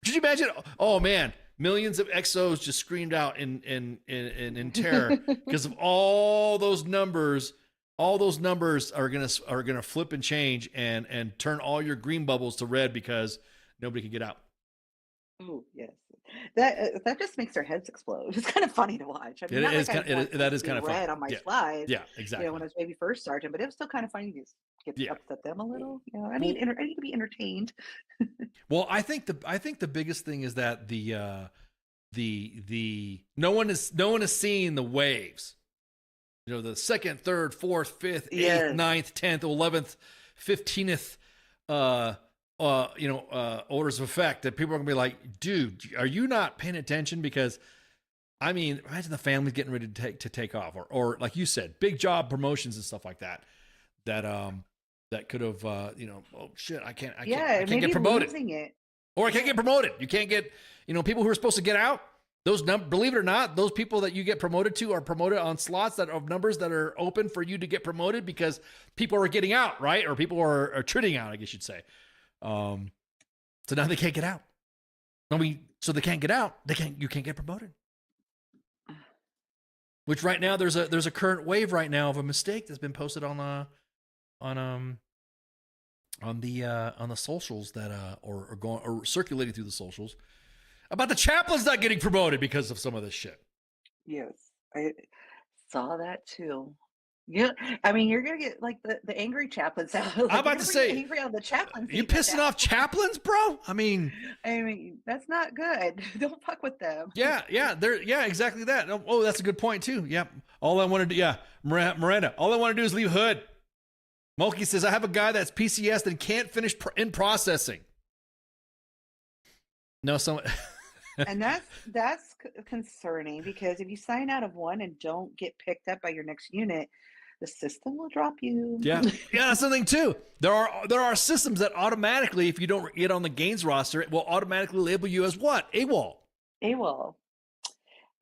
Could you imagine? Oh man, millions of XOs just screamed out in terror because of all those numbers. All those numbers are gonna flip and change and turn all your green bubbles to red because nobody can get out. Oh yes, that just makes their heads explode. It's kind of funny to watch. I mean, It not is like I kind- it want is- that to is kind see of funny. red on my Yeah. slides. Yeah, exactly. When I was maybe first sergeant, but it was still kind of funny to get Yeah. upset them a little. I need to be entertained. Well, I think the biggest thing is that the no one is seeing the waves. You know, the second, third, fourth, fifth, eighth, Yes. ninth, 10th, 11th, 15th, orders of effect that people are gonna be like, dude, are you not paying attention? Because I mean, imagine the family's getting ready to take off, or like you said, big job promotions and stuff like that could have, oh shit, I can't maybe get promoted. losing it. Or I can't get promoted. You can't get, people who are supposed to get out. Believe it or not, those people that you get promoted to are promoted on slots that of numbers that are open for you to get promoted because people are getting out, right? Or people are trading out, I guess you'd say. So now they can't get out. So they can't get out. You can't get promoted. Which right now there's a current wave right now of a mistake that's been posted on the socials that or circulating through the socials about the chaplains not getting promoted because of some of this shit. Yes, I saw that too. Yeah, I mean, you're gonna get like the angry chaplains out. Like, I'm about to say, angry on the chaplains. you pissing off chaplains, bro? I mean, that's not good. Don't fuck with them. yeah, exactly that. Oh, that's a good point too. Yeah, all I want to do, Miranda, all I want to do is leave hood. Mulkey says, I have a guy that's PCS and can't finish in processing. No, someone. And that's concerning because if you sign out of one and don't get picked up by your next unit, the system will drop you. Yeah, that's something too. There are systems that automatically, if you don't get on the gains roster, it will automatically label you as what? AWOL. AWOL.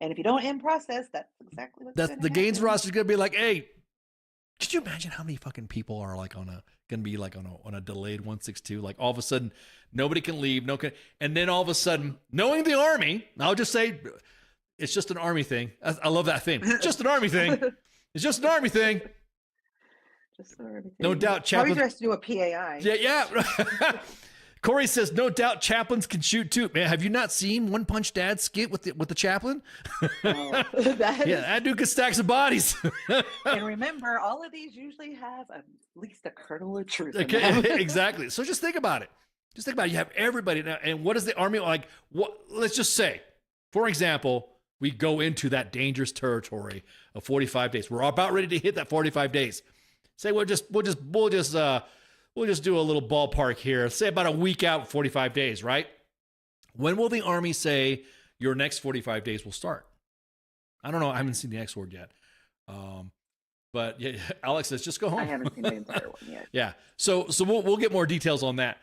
And if you don't in process, that's exactly what's That's gonna the gains happen. roster is gonna be like, hey, could you imagine how many fucking people are like on a delayed 162? Like all of a sudden, nobody can leave, and then all of a sudden, knowing the Army, I'll just say, it's just an Army thing. I love that thing. It's just an Army thing. It's just an Army thing. Just so everything. No doubt, Probably chaplains. has to do a PAI. Yeah. Corey says, no doubt chaplains can shoot too. Man, have you not seen One Punch Dad skit with the chaplain? That dude can stack some bodies. And remember, all of these usually have at least a kernel of truth. in Okay, them. exactly. So just think about it. You have everybody now. And what is the Army like? What? Let's just say, for example, we go into that dangerous territory of 45 days. We're about ready to hit that 45 days. Say we'll just do a little ballpark here. Say about a week out, 45 days, right? When will the Army say your next 45 days will start? I don't know. I haven't seen the X word yet. But yeah, Alex says, just go home. I haven't seen the entire one yet. Yeah. So we'll get more details on that.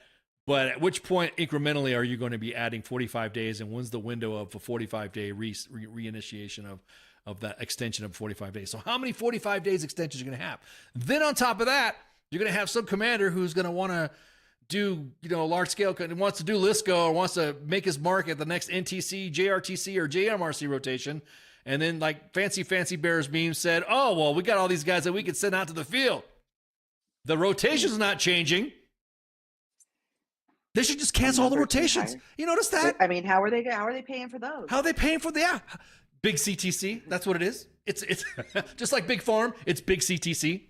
But at which point incrementally are you going to be adding 45 days, and when's the window of a 45-day reinitiation of that extension of 45 days? So how many 45 days extensions are you going to have? Then on top of that, you're going to have some commander who's going to want to do, large scale, and wants to do LISCO or wants to make his mark at the next NTC, JRTC, or JMRC rotation. And then like Fancy Bears meme said, oh, well, we got all these guys that we could send out to the field. The rotation's not changing. They should just cancel all the rotations. You notice that? I mean, how are they paying for those? How are they paying for big CTC? That's what it is. It's just like Big Farm. It's big CTC.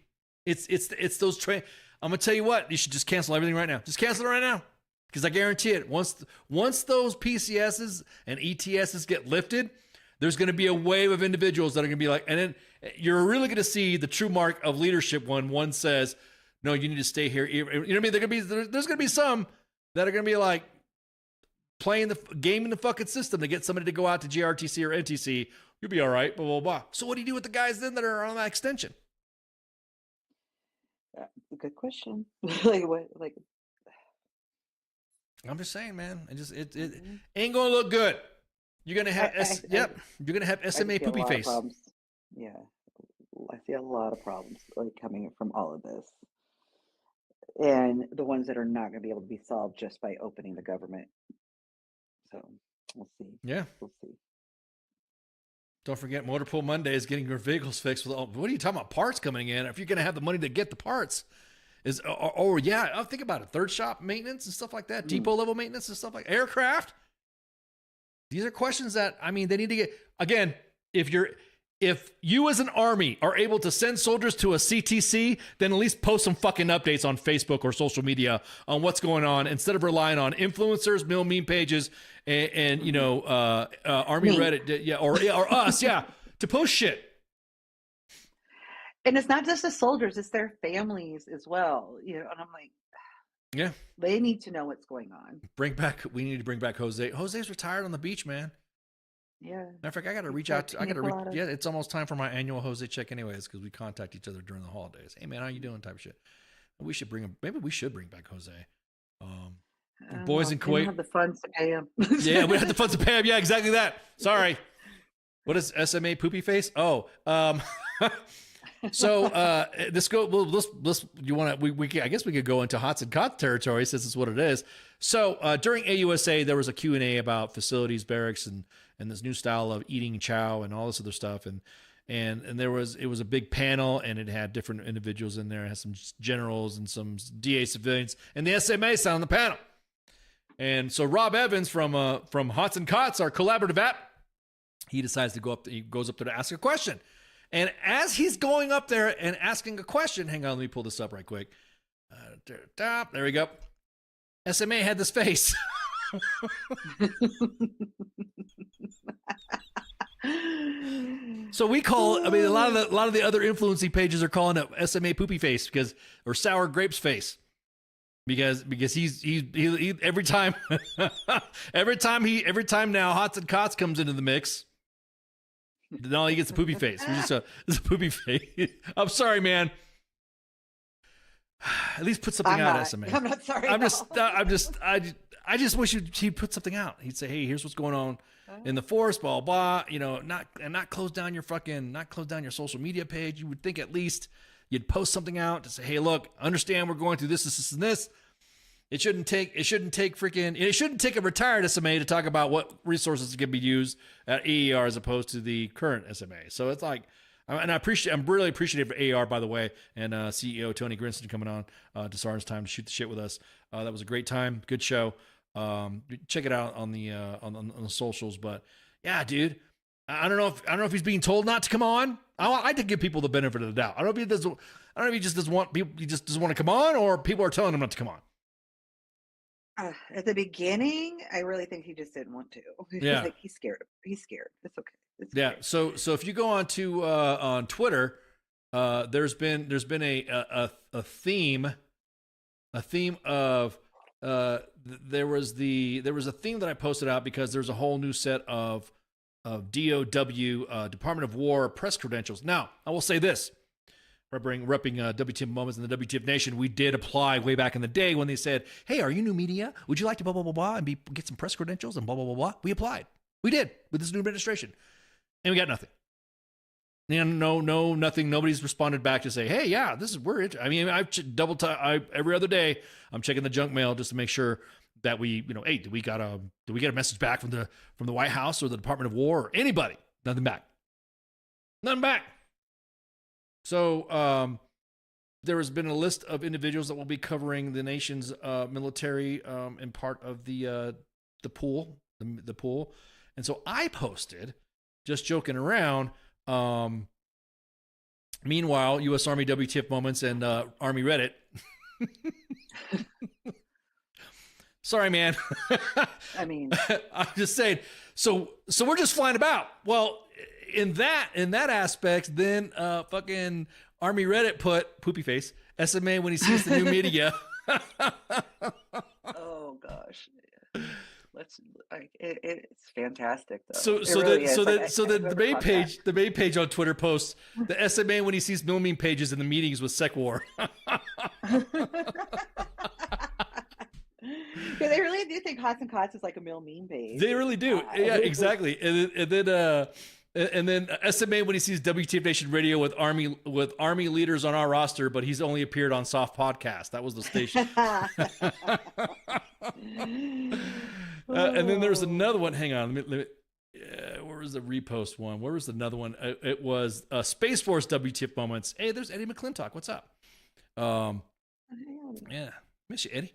It's those train. I'm gonna tell you what. You should just cancel everything right now. Just cancel it right now, because I guarantee it. Once those PCSs and ETSs get lifted, there's going to be a wave of individuals that are going to be like, and then you're really going to see the true mark of leadership when one says, "No, you need to stay here." You know what I mean? There's going to be some that are going to be like playing gaming the fucking system to get somebody to go out to GRTC or NTC. You'll be all right. Blah blah blah. So what do you do with the guys then that are on that extension? Good question. Like what? Like I'm just saying, man. It ain't going to look good. You're gonna have You're gonna have SMA poopy face. Yeah, I see a lot of problems like coming from all of this, and the ones that are not going to be able to be solved just by opening the government. So we'll see. Yeah, we'll see. Don't forget, Motor Pool Monday is getting your vehicles fixed. With what are you talking about? Parts coming in. If you're gonna have the money to get the parts, think about it. Third shop maintenance and stuff like that. Depot level maintenance and stuff like aircraft. These are questions that, I mean, they need to get, again, if you as an army are able to send soldiers to a CTC, then at least post some fucking updates on Facebook or social media on what's going on instead of relying on influencers, meme pages, and Army Reddit, or us, to post shit. And it's not just the soldiers, it's their families as well. And I'm like, yeah, they need to know what's going on. We need to bring back Jose. Jose's retired on the beach, man. Yeah. Matter of fact, I got to reach out. Yeah, it's almost time for my annual Jose check anyways, because we contact each other during the holidays. Hey man, how you doing? Type of shit. We should maybe we should bring back Jose. Boys in Kuwait. We have the funds to pay him. Yeah, we have the funds to pay him. Yeah, exactly that. Sorry. What is SMA poopy face? Oh, so I guess we could go into Hots and Cots territory since it's what it is. So during AUSA, there was a Q&A about facilities, barracks, and this new style of eating chow and all this other stuff. And it was a big panel, and it had different individuals in there. It had some generals and some DA civilians, and the SMA sat on the panel. And so Rob Evans from Hots and Cots, our collaborative app, he decides to go up. He goes up there to ask a question. And as he's going up there and asking a question, hang on, let me pull this up right quick. There we go. SMA had this face. So we call, I mean, a lot of the other influencing pages are calling it SMA poopy face or sour grapes face. Because he every time now Hots and Cots comes into the mix. No, he gets a poopy face. It's a poopy face. I'm sorry, man. At least put something out, SMA. I'm not sorry. I just wish he'd put something out. He'd say, hey, here's what's going on in the force, blah, blah, not close down your social media page. You would think at least you'd post something out to say, hey, look, understand we're going through this, and this. It shouldn't take a retired SMA to talk about what resources can be used at AER as opposed to the current SMA. So it's like, and I'm really appreciative of AER, by the way, and CEO Tony Grinson coming on to Sergeant's Time to shoot the shit with us. That was a great time, good show. Check it out on the socials. But yeah, dude, I don't know if he's being told not to come on. I like to give people the benefit of the doubt. I don't know if he just doesn't want people. He just doesn't want to come on, or people are telling him not to come on. At the beginning, I really think he just didn't want to. Yeah, like he's scared. It's okay. Yeah. So if you go on Twitter, there's been a theme of there was a theme that I posted out because there's a whole new set of DOW Department of War press credentials. Now I will say this. Repping WTF Moments in the WTF Nation, we did apply way back in the day when they said, hey, are you new media? Would you like to blah, blah, blah, blah, and get some press credentials and blah, blah, blah, blah? We applied. We did with this new administration. And we got nothing. No, nothing. Nobody's responded back to say, hey, yeah, I mean, every other day, I'm checking the junk mail just to make sure that we, hey, did we get a message back from the White House or the Department of War or anybody? Nothing back. Nothing back. So there has been a list of individuals that will be covering the nation's military and part of the pool, the pool. And so I posted, just joking around, Meanwhile, U.S. Army WTF moments and Army Reddit. Sorry, man. I mean, I'm just saying. So we're just flying about. Well, in that aspect, then fucking Army Reddit put poopy face SMA when he sees the new media. oh gosh. It's fantastic though. So the main page on Twitter posts the SMA when he sees no meme pages in the meetings with Sec War. Yeah, they really do think Hots and Cots is like a mill meme page. They really do. Yeah, exactly. And then SMA when he sees WTF Nation Radio with army leaders on our roster, but he's only appeared on Soft Podcast. That was the station. And then there's another one. Hang on. Let me, where was the repost one? Where was another one? It was Space Force WTF moments. Hey, there's Eddie McClintock. What's up? Yeah, miss you, Eddie.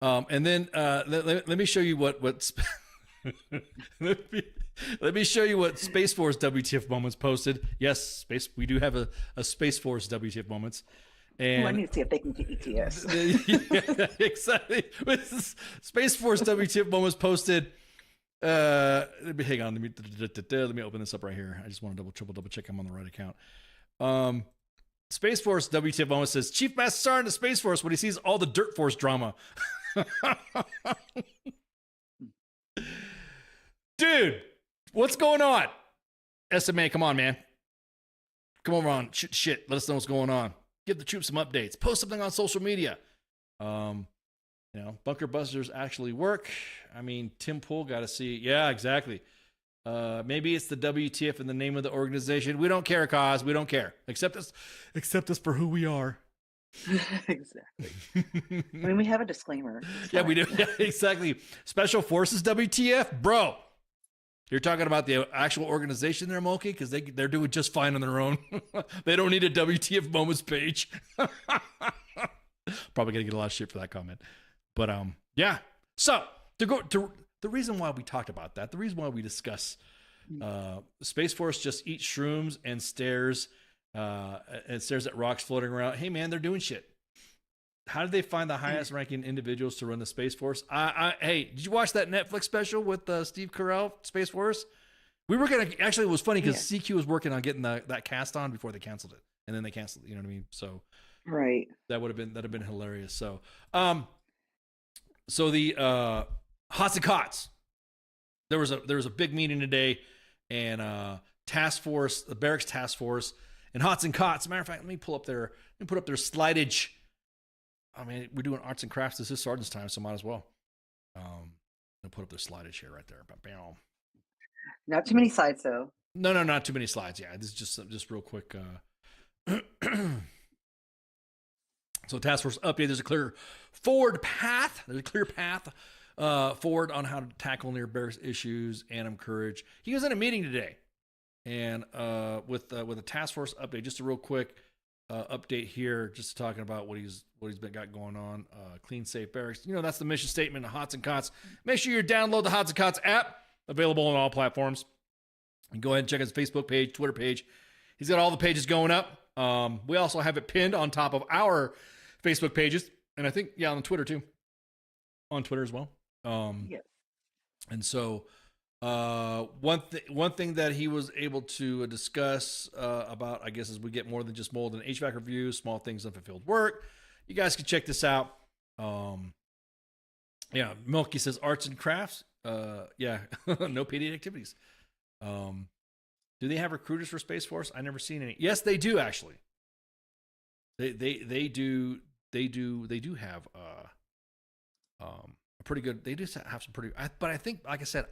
And then let me show you what let me show you what Space Force WTF moments posted. Yes, we do have a Space Force WTF moments. And I need to see if they can get ETS. Yeah, exactly. Space Force WTF moments posted. Hang on. Let me open this up right here. I just want to double check I'm on the right account. Space Force WTF moments says Chief Master Sergeant of Space Force when he sees all the Dirt Force drama. Dude, what's going on? SMA, come on, man. Come on, shit. Let us know what's going on. Give the troops some updates. Post something on social media. Bunker busters actually work. I mean, Tim Pool got to see. Yeah, exactly. Maybe it's the WTF in the name of the organization. We don't care, cause we don't care. Accept us for who we are. Exactly. I mean, we have a disclaimer. Yeah, we do. Yeah, exactly. Special Forces WTF, bro. You're talking about the actual organization there, Mulkey, because they're doing just fine on their own. They don't need a WTF moments page. Probably gonna get a lot of shit for that comment, but yeah. So to the reason why we talked about that, the reason why we discuss Space Force just eats shrooms and stares at rocks floating around. Hey man, they're doing shit. How did they find the highest ranking individuals to run the Space Force? Hey, did you watch that Netflix special with Steve Carell, Space Force? We were gonna actually. It was funny because CQ was working on getting that cast on before they canceled it, and then they canceled it. You know what I mean? So right, that'd have been hilarious. So the Hots and Cots. There was a big meeting today, and the barracks task force, and Hots and Cots. As a matter of fact, let me put up their slidage. I mean, we're doing arts and crafts. This is Sergeant's time, so might as well. I'll put up their slidage here right there. Bam. Not too many slides, though. No, not too many slides. Yeah, this is just real quick. So task force update. There's a clear forward path. There's a clear path forward on how to tackle near barracks issues. And courage. He was in a meeting today, and with a task force update. Just a real quick update here, just talking about what he's got going on. Clean, safe barracks. That's the mission statement of Hots and Cots. Make sure you download the Hots and Cots app, available on all platforms. And go ahead and check his Facebook page, Twitter page. He's got all the pages going up. We also have it pinned on top of our Facebook pages, and I think on Twitter too, on Twitter as well. Yes. And so one thing that he was able to discuss about, I guess, as we get more than just mold and HVAC reviews, small things, unfulfilled work. You guys can check this out. Milky says arts and crafts. No PD activities. Do they have recruiters for Space Force? I never seen any. Yes, they do actually. They do have a pretty good. They do have some pretty. But I think, like I said,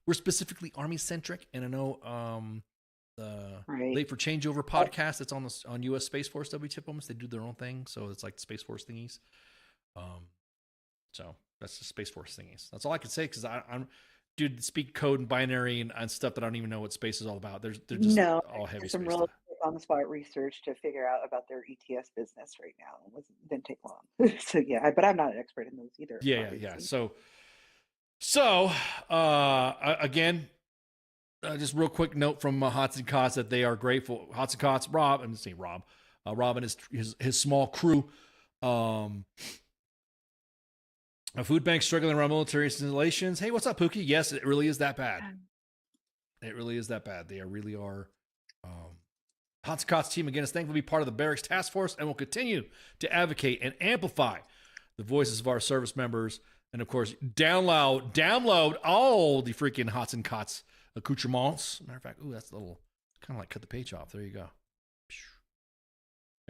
we're specifically Army centric, and I know the Late for Changeover podcast that's on U.S. Space Force WTF moments. They do their own thing, so it's like the Space Force thingies. So that's the Space Force thingies. That's all I can say because I'm dude speak code and binary and stuff that I don't even know what space is all about. They're just all heavy some space real stuff. on the spot research to figure out about their ETS business right now. It didn't take long. So yeah, but I'm not an expert in those either. Yeah. So again, just real quick note from Hots and Cots that they are grateful. Hots and Cots, Rob, I'm saying Rob, Rob and his small crew. A food bank struggling around military installations. Hey, what's up, Pookie? Yes, it really is that bad. It really is that bad. They really are. Hots and Cots team again is thankful to be part of the Barracks Task Force and will continue to advocate and amplify the voices of our service members. And of course, download all the freaking Hots and Cots accoutrements. Matter of fact, ooh, that's a little kind of like cut the page off. There you go.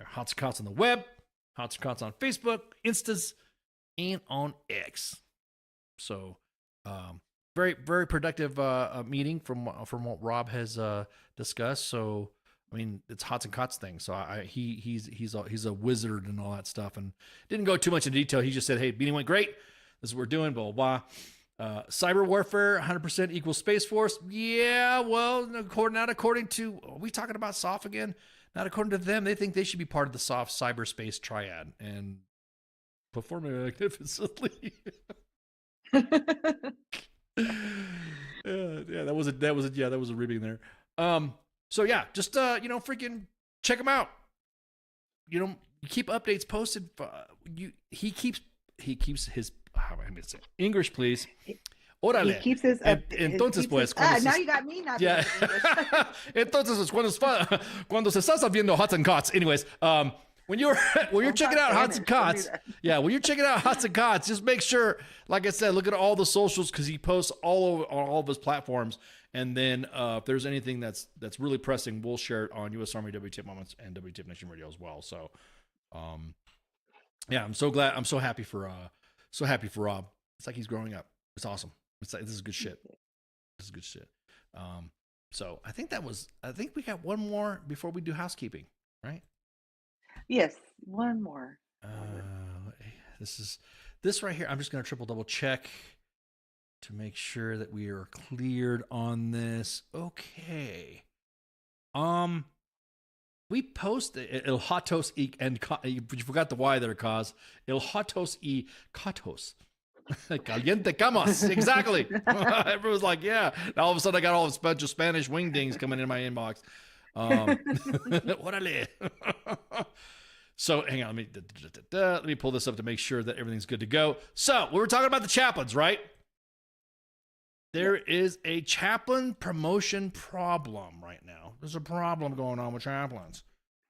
Hots and Cots on the web, Hots and Cots on Facebook, Instas, and on X. So, very, very productive meeting from what Rob has discussed. So, I mean, it's Hots and Cots thing. So he's a wizard and all that stuff, and didn't go too much into detail. He just said, "Hey, meeting went great. This is what we're doing." Blah blah blah. Cyber warfare, 100% equals Space Force. Yeah, well, not according to. Are we talking about SOF again? Not according to them. They think they should be part of the SOF cyberspace triad and performing magnificently. Yeah, that was a ribbing there. So yeah, just freaking check him out. You keep updates posted. He keeps his. How am I going to say? English, please. Órale. He keeps his. Entonces, pues. Now you got me not. Yeah. Entonces, cuando se está viendo Hots and Cots. Anyways, when you're checking out Hots and Cots, when you're checking out Hots and Cots, just make sure, like I said, look at all the socials because he posts all over on all of his platforms. And then if there's anything that's really pressing, we'll share it on U.S. Army WTF Moments and WTF Nation Radio as well. So, I'm so glad. I'm so happy for Rob. It's like he's growing up. It's awesome. It's like this is good shit. So I think we got one more before we do housekeeping, right? Yes, one more. This right here. I'm just going to triple double check to make sure that we are cleared on this. Okay. We post el hatos and you forgot the Y there, cause el hatos y katos. Caliente camas. Exactly. Everyone's like, yeah. Now all of a sudden I got all this bunch of Spanish wingdings coming in my inbox. Órale. So hang on, let me pull this up to make sure that everything's good to go. So we were talking about the chaplains, right? There is a chaplain promotion problem right now. There's a problem going on with chaplains.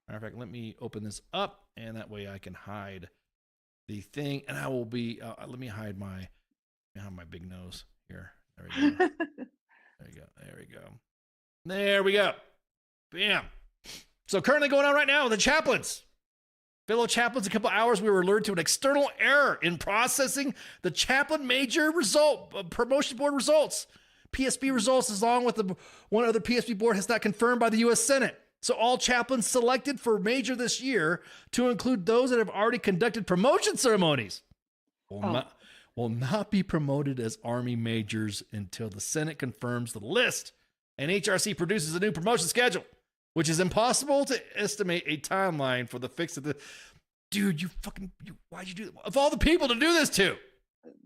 Matter of fact, let me open this up, and that way I can hide the thing. And I will be. Let me hide my big nose here. There we go. There we go. Bam. So currently going on right now with the chaplains. Fellow chaplains, a couple hours, we were alerted to an external error in processing the chaplain major promotion board results. PSB results, along with one other PSB board, has not confirmed by the U.S. Senate. So all chaplains selected for major this year, to include those that have already conducted promotion ceremonies, will not be promoted as Army majors until the Senate confirms the list and HRC produces a new promotion schedule, which is impossible to estimate a timeline for the fix of the. Dude, why'd you do that? Of all the people to do this to?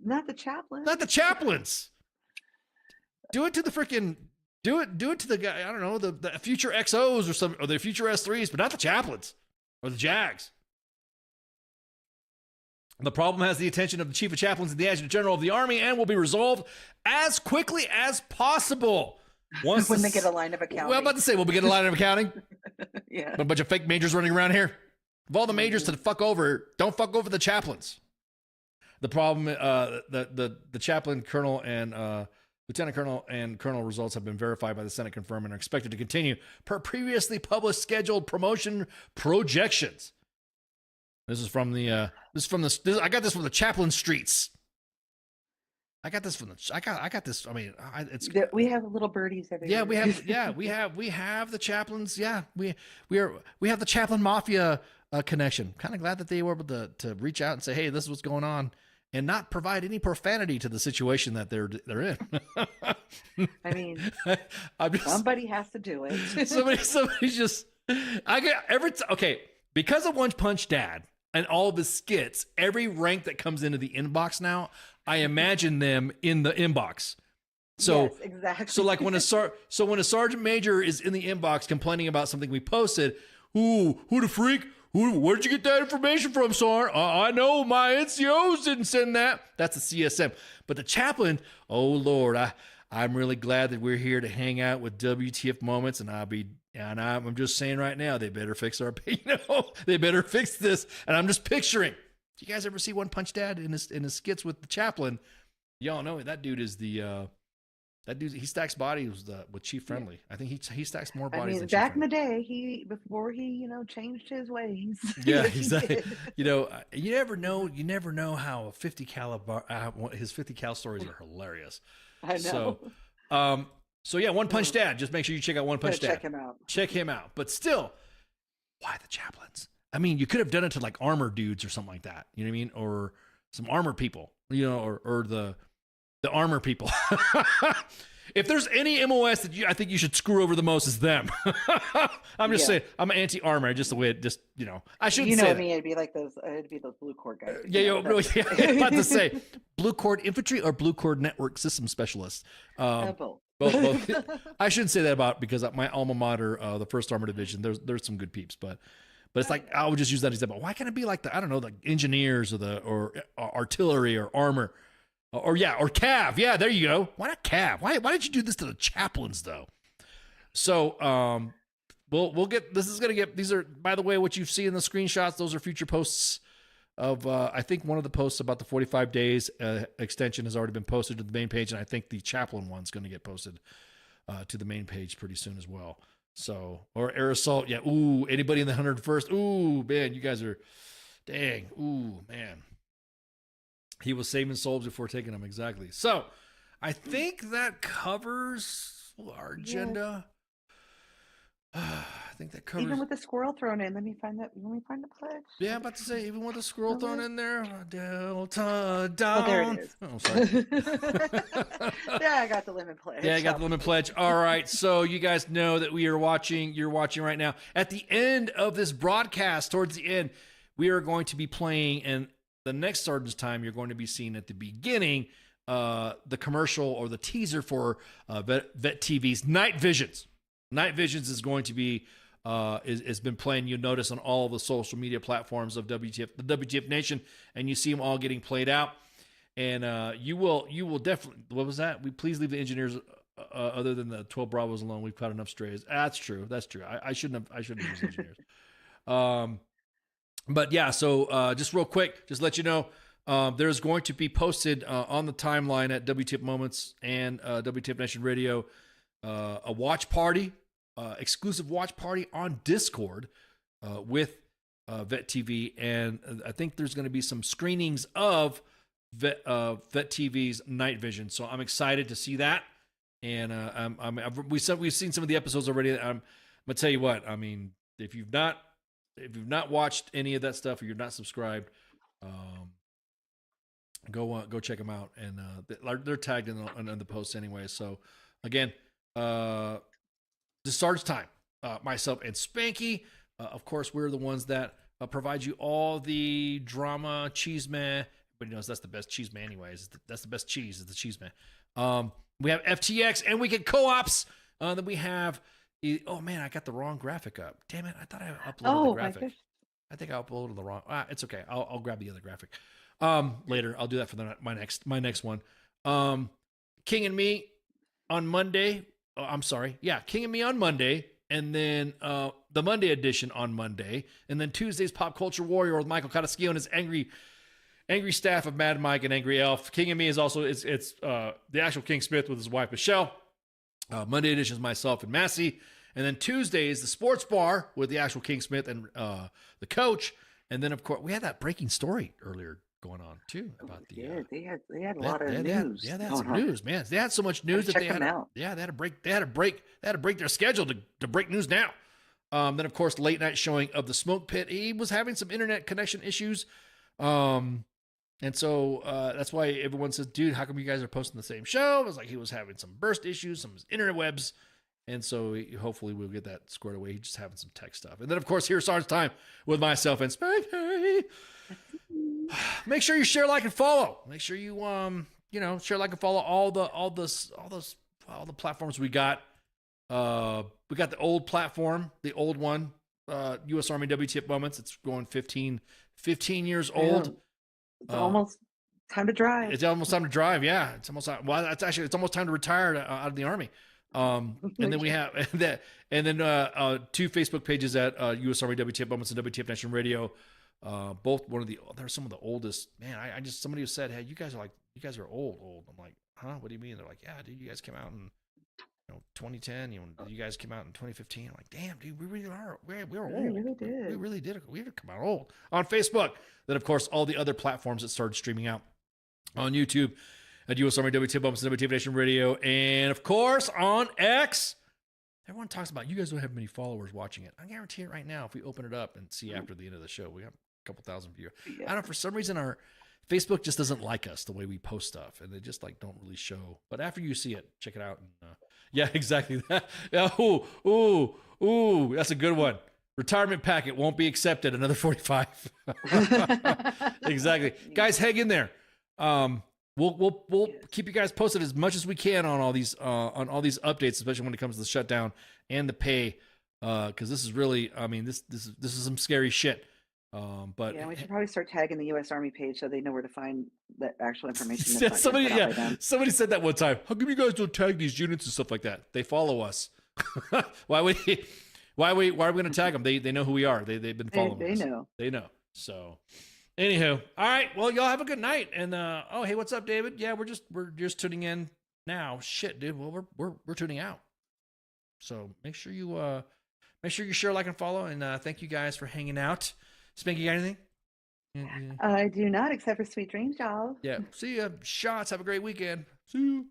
Not the chaplain. Not the chaplains. Do it to the freaking. Do it to the guy. I don't know, the future XOs or the future S3s, but not the chaplains or the JAGs. The problem has the attention of the Chief of Chaplains and the Adjutant General of the Army and will be resolved as quickly as possible. When they get a line of accounting. Well, I'm about to say, will we get a line of accounting? Yeah. A bunch of fake majors running around here. Of all the majors to fuck over, don't fuck over the chaplains. The problem, the chaplain, colonel, and lieutenant colonel and colonel results have been verified by the Senate, confirmed, and are expected to continue per previously published scheduled promotion projections. This is from the. I got this from the chaplain streets. I got this. I mean, we have little birdies everywhere. Yeah, we have the chaplains. Yeah, we have the chaplain mafia connection. Kind of glad that they were able to reach out and say, hey, this is what's going on, and not provide any profanity to the situation that they're in. I mean, somebody has to do it. Somebody's just. Okay, because of One Punch Dad and all of his skits, every rank that comes into the inbox now, I imagine them in the inbox. So Yes, exactly. So like when a sergeant major is in the inbox complaining about something we posted, who the freak? Where did you get that information from, Sar? I know my NCOs didn't send that. That's a CSM. But the chaplain, oh Lord, I'm really glad that we're here to hang out with WTF moments, and I'm just saying right now, they better fix our, they better fix this. And I'm just picturing. Do you guys ever see One Punch Dad in his skits with the chaplain? Y'all know that dude is the. That dude, he stacks bodies with Chief Friendly. I think he stacks more bodies than Chief back in Friendly. the day, before he changed his ways. Yeah, he exactly. did. You never know how a 50 caliber, his 50 cal stories are hilarious. I know. So yeah, One Punch Dad. Just make sure you check out One Punch Dad. Check him out. Check him out. But still, why the chaplains? I mean, you could have done it to like armor dudes or something like that. You know what I mean? Or some armor people. Or the armor people. If there's any MOS that I think you should screw over the most, is them. I'm just saying, I'm anti-armor, just the way it I shouldn't say me, it'd be like it'd be those blue cord guys. I'm about to say, blue cord infantry or blue cord network system specialists. Both. Both. I shouldn't say that about, because at my alma mater, the 1st Armor Division, there's some good peeps, but it's like, I would just use that as example. Why can't it be like the engineers or artillery or armor? Or Cav. Yeah, there you go. Why not Cav? Why did you do this to the chaplains though? So we'll get, this is gonna get, these are, by the way, what you see in the screenshots, those are future posts of I think one of the posts about the 45 days extension has already been posted to the main page, and I think the chaplain one's gonna get posted to the main page pretty soon as well. So, or air assault, yeah. Ooh, anybody in the 101st? Ooh, man, you guys are, dang. Ooh, man. He was saving souls before taking them. Exactly. So I think that covers our agenda. I think that covers. Even with the squirrel thrown in, let me find the pledge. Yeah, I'm about to say, even with the squirrel thrown in there. Delta down. Oh, there it is. Oh, sorry. Yeah, I got the lemon pledge. Yeah, I got the lemon pledge. All right. So you guys know that you're watching right now. At the end of this broadcast, towards the end, we are going to be playing, and the next Sergeant's Time, you're going to be seeing at the beginning the commercial or the teaser for Vet TV's Night Visions. Night Visions is going to be has been playing. You'll notice on all of the social media platforms of WTF, the WTF Nation, and you see them all getting played out. And you will definitely. What was that? We please leave the engineers other than the 12 Bravos alone. We've caught enough strays. That's true. I shouldn't have used engineers. But yeah, so just real quick, just let you know, there's going to be posted on the timeline at WTF Moments and WTF Nation Radio a watch party, exclusive watch party on Discord with Vet TV, and I think there's going to be some screenings of Vet TV's Night Vision. So I'm excited to see that, and we've seen some of the episodes already. I'm gonna tell you what, I mean, if you've not watched any of that stuff or you're not subscribed, go check them out, and they're tagged in the posts anyway. So again, the Sergeant's Time, myself and Spanky, of course, we're the ones that provide you all the drama, cheese man. Everybody knows that's the best cheese man anyways. That's the best cheese, is the cheese man. We have FTX and Weekend Co-ops. Then we have, oh man, I got the wrong graphic up. Damn it, I thought I uploaded the graphic. I think I uploaded the wrong. It's okay. I'll grab the other graphic later. I'll do that for my next one. King and Me on Monday. Oh, I'm sorry. Yeah, King and Me on Monday, and then the Monday edition on Monday, and then Tuesday's Pop Culture Warrior with Michael Kataskio and his angry staff of Mad Mike and Angry Elf. King and Me is also it's the actual King Smith with his wife Michelle. Monday edition is myself and Massey, and then Tuesday is the Sports Bar with the actual King Smith and the coach, and then of course we had that breaking story earlier going on too about the. Yeah, they had a lot of news. They had some news, man. They had so much news that they had. Yeah, they had to break their schedule to break news now. Then of course late night showing of the Smoke Pit. He was having some internet connection issues, and so that's why everyone says, "Dude, how come you guys are posting the same show?" It was like he was having some burst issues, some internet webs, and so hopefully we'll get that squared away. He's just having some tech stuff. And then of course here's Sergeant's Time with myself and Spanky. Make sure you share, like, and follow. Make sure you share, like, and follow all the platforms we got. We got the old platform, the old one, U.S. Army WTF Moments. It's going 15 years old. It's almost time to drive. It's almost time to drive. Yeah, it's almost time. Well, it's almost time to retire out of the Army. And then we have that, and then 2 Facebook pages at U.S. Army WTF Moments and WTF Nation Radio. Both they're some of the oldest. Man, I just, somebody who said, hey, you guys are old. I'm like, huh? What do you mean? They're like, yeah, dude, you guys came out in 2010. You guys came out in 2015. I'm like, damn, dude, we really are. We were old. We really did. We really did. We come out old on Facebook. Then, of course, all the other platforms that started streaming out on YouTube at U.S. Army WTF Moments and WTF Nation Radio, and of course on X. Everyone talks about, you guys don't have many followers watching it. I guarantee it right now. If we open it up and see after the end of the show, we have a couple thousand viewers. Yeah. I don't know, for some reason our Facebook just doesn't like us the way we post stuff, and they just like don't really show. But after you see it, check it out. And, yeah, exactly that. Yeah, ooh, that's a good one. Retirement packet won't be accepted. Another 45. Exactly, guys, hang in there. We'll keep you guys posted as much as we can on all these updates, especially when it comes to the shutdown and the pay, because this is really, I mean, this is some scary shit. But yeah, we should probably start tagging the U.S. Army page so they know where to find the actual information. Yeah, somebody said that one time. How come you guys don't tag these units and stuff like that? They follow us. Why are we going to tag them? They know who we are. They've been following us. They know. So. Anywho, all right. Well, y'all have a good night. And oh, hey, what's up, David? Yeah, we're just tuning in now. Shit, dude. Well, we're tuning out. So make sure you share, like, and follow. And thank you guys for hanging out. Spanky, you got anything? Yeah. I do not, except for sweet dreams, y'all. Yeah. See ya. Shots. Have a great weekend. See you.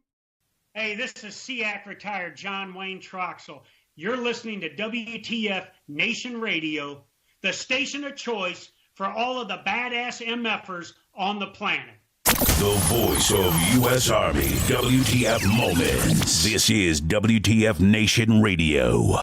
Hey, this is SEAC retired John Wayne Troxel. You're listening to WTF Nation Radio, the station of choice for all of the badass MFers on the planet. The voice of U.S. Army, WTF Moments. This is WTF Nation Radio.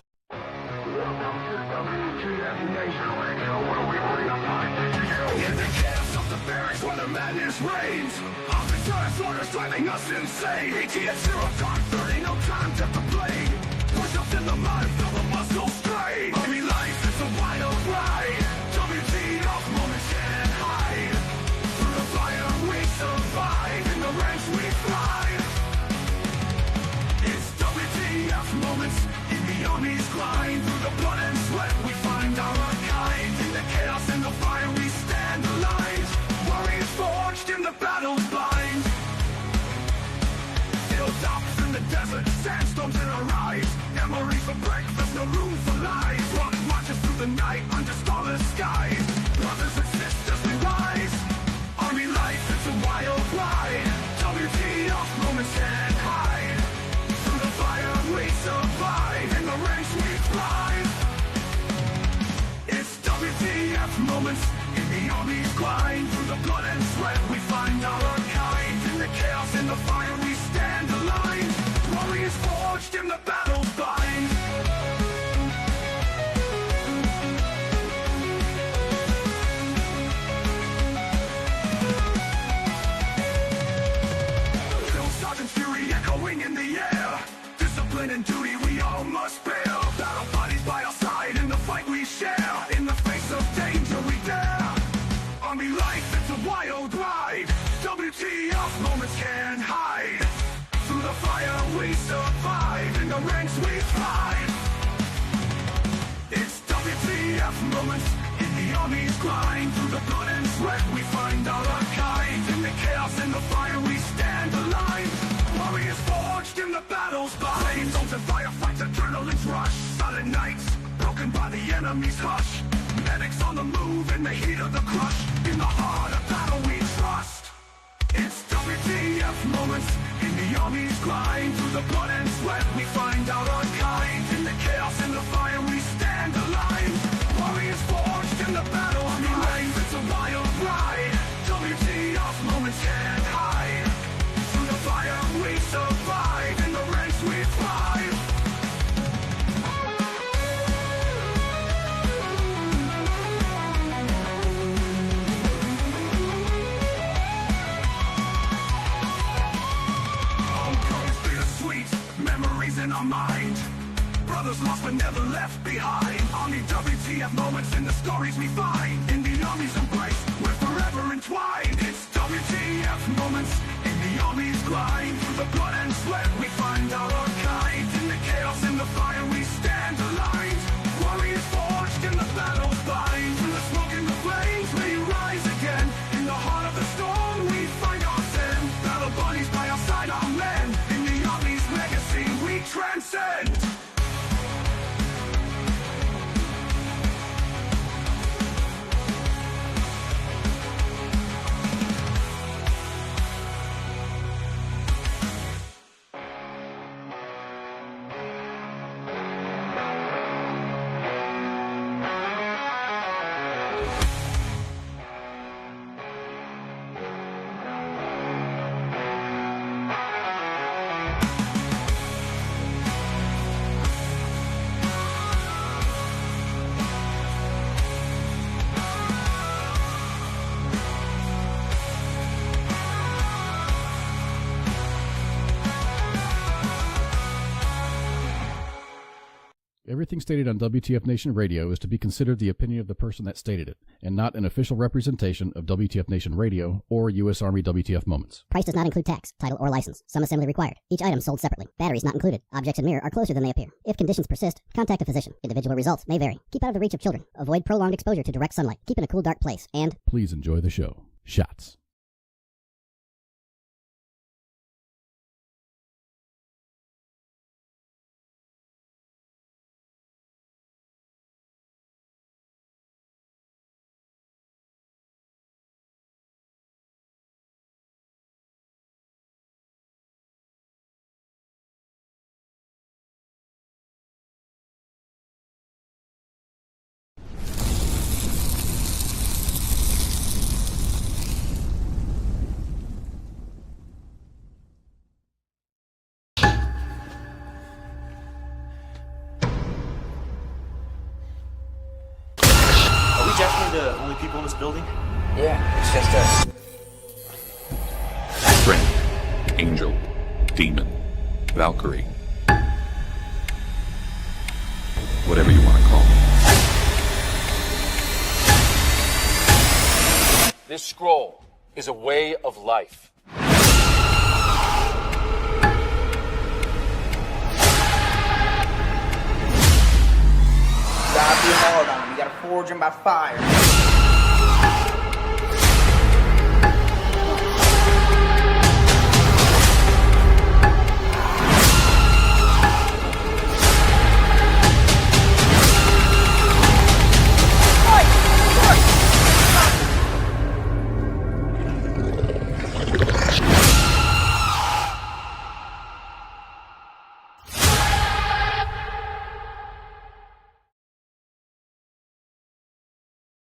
Driving us insane. ATS 0 time 30, no time to complain. Push ups in the mud, feel the muscle strain. Army life is a wild ride. WTF moments can't hide. Through the fire we survive, in the ranks we thrive. It's WTF moments in the Army's grind. Through the blood and sweat we find our kind. In the chaos and the fire we stand alive. Warriors forged in the battle's bind. Hilltops in the desert, sandstorms in our eyes. Memories for breakfast, no room for lies. Rocket marches through the night under starless skies. Brothers and sisters we rise. Army life, it's a wild ride. WTF moments can't hide. Through the fire we survive, in the ranks we thrive. It's WTF moments in the Army's grind. Through the blood and sweat we find our kind. In the chaos, in the fire we stand aligned. Warriors forged in the battle's bind. Drill sergeant's fury echoing in the air. Discipline and duty we all must bear. Battle bodies by our side in the fight we share. In the face of danger we dare. Army life, it's a wild ride. WTF moments can't hide. Through the fire we survive, in the ranks we thrive. It's WTF moments in the Army's grind. Through the blood and sweat we find our kind. In the chaos and the fire we stand aligned. Warriors forged in the battle's bind. Zones and firefights, adrenaline's rush. Silent nights, broken by the enemy's hush. Medics on the move in the heat of the crush. In the heart of battle we trust. It's WTF moments in the Army's grind. Through the blood and sweat we find our kind. In the chaos and the fire we stand aligned. Warriors forged in the battle. Army life, it's a wild ride. WTF moments can't hide. Through the fire we survive. In the ranks we thrive. stories we find in the Army's embrace. We're forever entwined. It's WTF moments in the Army's grind. Through the blood and sweat we find our kind. In the chaos and the fire we stand aligned. Warriors forged in the battle's bind. Through the smoke and the flames we rise again. In the heart of the storm we find our sin. Battle buddies by our side, our men. In the Army's legacy we transcend. Everything stated on WTF Nation Radio is to be considered the opinion of the person that stated it, and not an official representation of WTF Nation Radio or U.S. Army WTF Moments. Price does not include tax, title, or license. Some assembly required. Each item sold separately. Batteries not included. Objects in mirror are closer than they appear. If conditions persist, contact a physician. Individual results may vary. Keep out of the reach of children. Avoid prolonged exposure to direct sunlight. Keep in a cool, dark place. And please enjoy the show. Shots. The only people in this building? Yeah, it's just us. Friend, angel, demon, Valkyrie. Whatever you want to call it. This scroll is a way of life. You gotta be hard on them. You gotta forge them by fire.